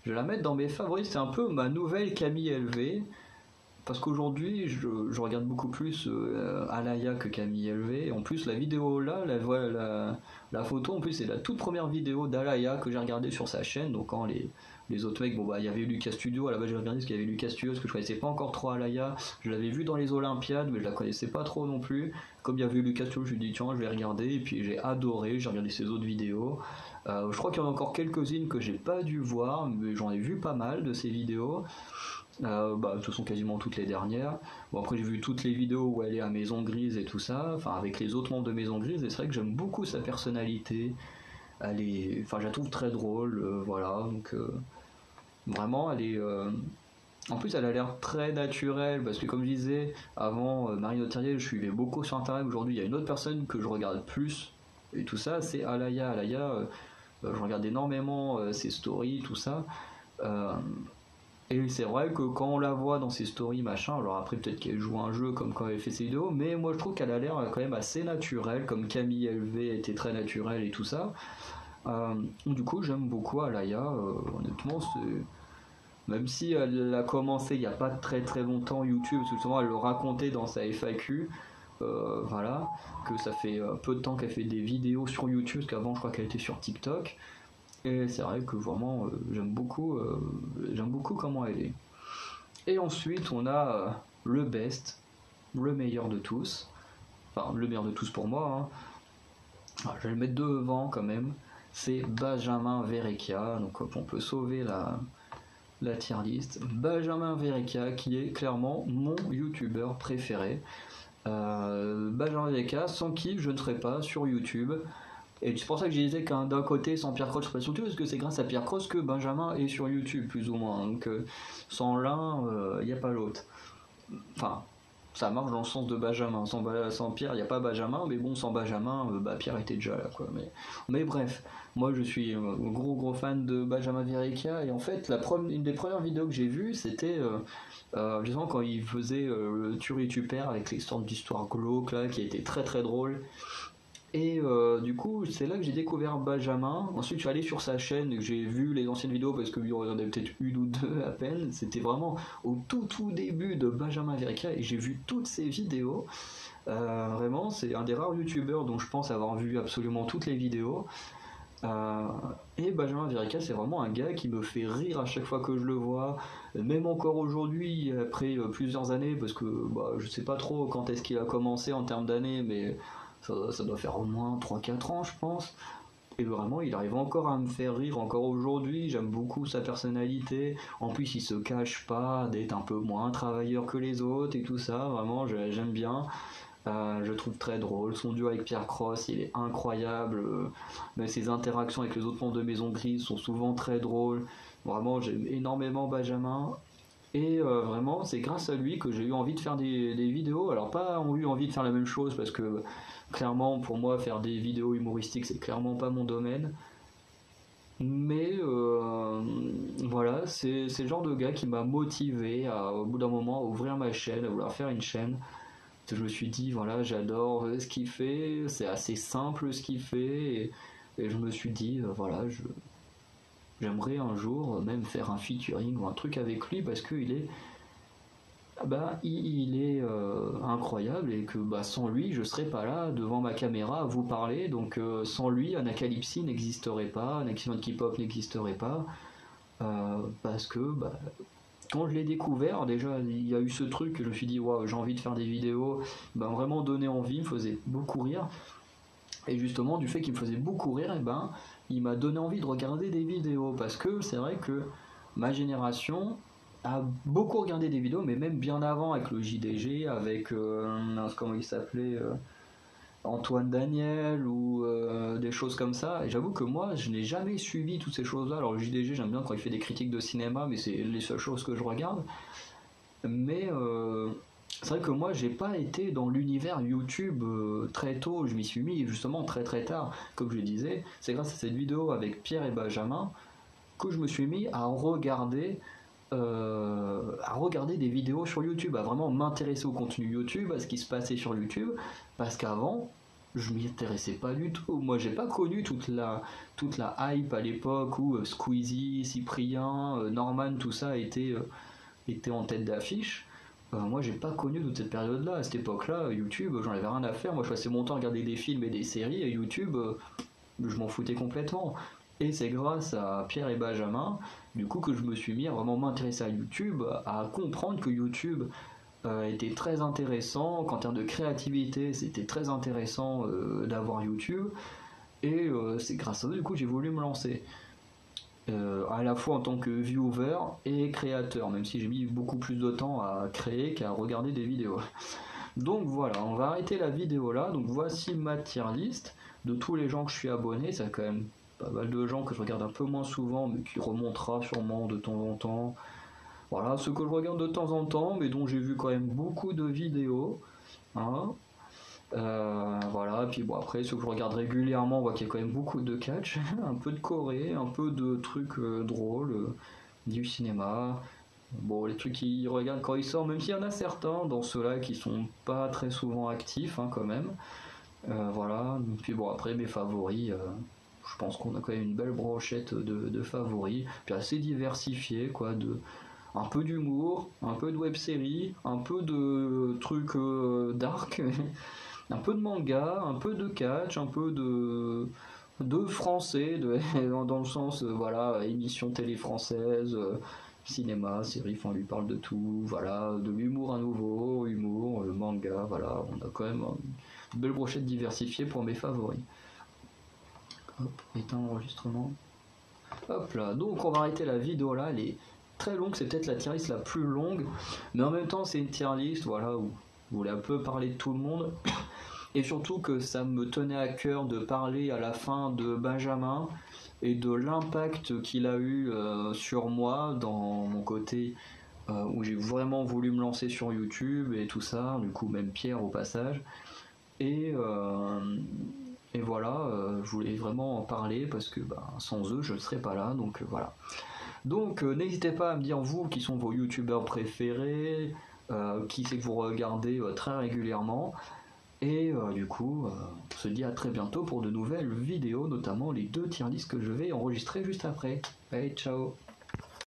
vais la mettre dans mes favoris, c'est un peu ma nouvelle Camille LV. Parce qu'aujourd'hui, je regarde beaucoup plus Alaya que Camille LV. En plus, la vidéo là, la photo, en plus, c'est la toute première vidéo d'Alaya que j'ai regardée sur sa chaîne. Donc, quand les autres mecs, bon, bah, il y avait Lucas Studio. À la base, j'ai regardé parce qu'il y avait Lucas Studio, parce que je connaissais pas encore trop Alaya. Je l'avais vu dans les Olympiades, mais je la connaissais pas trop non plus. Comme il y avait Lucas Studio, je me suis dit, tiens, je vais regarder. Et puis, j'ai adoré. J'ai regardé ses autres vidéos. Je crois qu'il y en a encore quelques-unes que j'ai pas dû voir, mais j'en ai vu pas mal de ces vidéos. Ce sont quasiment toutes les dernières. Bon, après j'ai vu toutes les vidéos où elle est à Maison Grise et tout ça, enfin avec les autres membres de Maison Grise, et c'est vrai que j'aime beaucoup sa personnalité. Je la trouve très drôle, voilà. Donc vraiment, elle est. En plus, elle a l'air très naturelle, parce que comme je disais avant, Marine Autirier, je suivais beaucoup sur Internet. Aujourd'hui, il y a une autre personne que je regarde plus et tout ça, c'est Alaya. Je regarde énormément ses stories, tout ça. Et c'est vrai que quand on la voit dans ses stories, machin, alors après peut-être qu'elle joue un jeu comme quand elle fait ses vidéos, mais moi je trouve qu'elle a l'air quand même assez naturelle, comme Camille LV était très naturelle et tout ça. Du coup j'aime beaucoup Alaya, honnêtement même si elle a commencé il n'y a pas très très longtemps YouTube, parce que justement elle le racontait dans sa FAQ, voilà, que ça fait peu de temps qu'elle fait des vidéos sur YouTube, parce qu'avant je crois qu'elle était sur TikTok. Et c'est vrai que vraiment j'aime beaucoup comment elle est. Et ensuite on a le best, le meilleur de tous, enfin le meilleur de tous pour moi, hein. Alors, je vais le mettre devant quand même, c'est Benjamin Verrecchia, donc on peut sauver la tier list. Benjamin Verrecchia qui est clairement mon youtubeur préféré. Benjamin Verrecchia sans qui je ne serais pas sur YouTube. Et c'est pour ça que je disais qu'un d'un côté, sans Pierre Cross, je serais sur YouTube, parce que c'est grâce à Pierre Cross que Benjamin est sur YouTube, plus ou moins. Donc sans l'un, il n'y a pas l'autre. Enfin, ça marche dans le sens de Benjamin. Sans Pierre, il n'y a pas Benjamin, mais bon, sans Benjamin, Pierre était déjà là, quoi. Mais bref, moi je suis un gros fan de Benjamin Verrecchia, et en fait, une des premières vidéos que j'ai vues, c'était justement quand il faisait le Turituper avec les sortes d'histoires glauques, là, qui était très très drôle. Et du coup, c'est là que j'ai découvert Benjamin. Ensuite, je suis allé sur sa chaîne et j'ai vu les anciennes vidéos parce qu'il y en avait peut-être une ou deux à peine. C'était vraiment au tout début de Benjamin Verrecchia et j'ai vu toutes ses vidéos. Vraiment, c'est un des rares youtubeurs dont je pense avoir vu absolument toutes les vidéos. Et Benjamin Verrecchia, c'est vraiment un gars qui me fait rire à chaque fois que je le vois, même encore aujourd'hui, après plusieurs années, parce que je sais pas trop quand est-ce qu'il a commencé en termes d'années, mais ça doit faire au moins 3-4 ans, je pense. Et vraiment, il arrive encore à me faire rire encore aujourd'hui. J'aime beaucoup sa personnalité. En plus, il se cache pas d'être un peu moins travailleur que les autres et tout ça. Vraiment, j'aime bien. Je trouve très drôle. Son duo avec Pierre Cross, il est incroyable. Mais ses interactions avec les autres membres de Maison Grise sont souvent très drôles. Vraiment, j'aime énormément Benjamin. Et vraiment, c'est grâce à lui que j'ai eu envie de faire des vidéos. Alors, pas eu envie de faire la même chose parce que clairement, pour moi, faire des vidéos humoristiques, c'est clairement pas mon domaine. Mais voilà, c'est le genre de gars qui m'a motivé au bout d'un moment à ouvrir ma chaîne, à vouloir faire une chaîne. Je me suis dit, voilà, j'adore ce qu'il fait, c'est assez simple ce qu'il fait. Et je me suis dit, voilà, j'aimerais un jour même faire un featuring ou un truc avec lui parce qu'il est il est incroyable et que sans lui je serais pas là devant ma caméra à vous parler. Donc sans lui Anacalypsy n'existerait pas, Anacalypsy Monkey Pop n'existerait pas, parce que quand je l'ai découvert, déjà il y a eu ce truc que je me suis dit waouh, j'ai envie de faire des vidéos, vraiment donné envie, il me faisait beaucoup rire. Et justement, du fait qu'il me faisait beaucoup rire, il m'a donné envie de regarder des vidéos. Parce que c'est vrai que ma génération a beaucoup regardé des vidéos, mais même bien avant, avec le JDG, avec, comment il s'appelait, Antoine Daniel, ou des choses comme ça. Et j'avoue que moi, je n'ai jamais suivi toutes ces choses-là. Alors le JDG, j'aime bien quand il fait des critiques de cinéma, mais c'est les seules choses que je regarde. Mais c'est vrai que moi j'ai pas été dans l'univers YouTube très tôt, je m'y suis mis justement très très tard, comme je disais. C'est grâce à cette vidéo avec Pierre et Benjamin que je me suis mis à regarder des vidéos sur YouTube, à vraiment m'intéresser au contenu YouTube, à ce qui se passait sur YouTube, parce qu'avant, je m'y intéressais pas du tout. Moi, j'ai pas connu toute la hype à l'époque où Squeezie, Cyprien, Norman, tout ça était en tête d'affiche. Moi, j'ai pas connu toute cette période-là. À cette époque-là, YouTube, j'en avais rien à faire. Moi, je passais mon temps à regarder des films et des séries, et YouTube, je m'en foutais complètement. Et c'est grâce à Pierre et Benjamin, du coup, que je me suis mis à vraiment m'intéresser à YouTube, à comprendre que YouTube était très intéressant, qu'en termes de créativité, c'était très intéressant d'avoir YouTube. Et c'est grâce à ça, du coup, j'ai voulu me lancer. À la fois en tant que viewer et créateur, même si j'ai mis beaucoup plus de temps à créer qu'à regarder des vidéos. Donc voilà, on va arrêter la vidéo là. Donc voici ma tier list de tous les gens que je suis abonné. Ça quand même pas mal de gens que je regarde un peu moins souvent, mais qui remontera sûrement de temps en temps. Voilà, ceux que je regarde de temps en temps, mais dont j'ai vu quand même beaucoup de vidéos. Hein. Voilà, puis bon après ceux que je regarde régulièrement, on voit qu'il y a quand même beaucoup de catch, un peu de Corée, un peu de trucs drôles, du cinéma. Bon, les trucs qu'ils regardent quand ils sortent, même s'il y en a certains dans ceux-là qui sont pas très souvent actifs quand même. Voilà, puis bon après mes favoris, je pense qu'on a quand même une belle brochette de favoris, puis assez diversifié quoi, un peu d'humour, un peu de web-série, un peu de trucs dark, un peu de manga, un peu de catch, un peu de français, dans le sens, voilà, émission télé française, cinéma, série, enfin, on lui parle de tout, voilà, de l'humour à nouveau, humour, manga, voilà, on a quand même une belle brochette diversifiée pour mes favoris. Hop, éteindre l'enregistrement. Hop là, donc on va arrêter la vidéo là, elle est très longue, c'est peut-être la tier list la plus longue, mais en même temps c'est une tier list, voilà, où vous voulez un peu parler de tout le monde. Et surtout que ça me tenait à cœur de parler à la fin de Benjamin et de l'impact qu'il a eu sur moi dans mon côté où j'ai vraiment voulu me lancer sur YouTube et tout ça, du coup même Pierre au passage. Et, euh, et voilà, je voulais vraiment en parler parce que sans eux je ne serais pas là, donc voilà. Donc n'hésitez pas à me dire vous qui sont vos youtubeurs préférés, qui c'est que vous regardez très régulièrement. Et du coup, on se dit à très bientôt pour de nouvelles vidéos, notamment les 2 tier lists que je vais enregistrer juste après. Allez, ciao!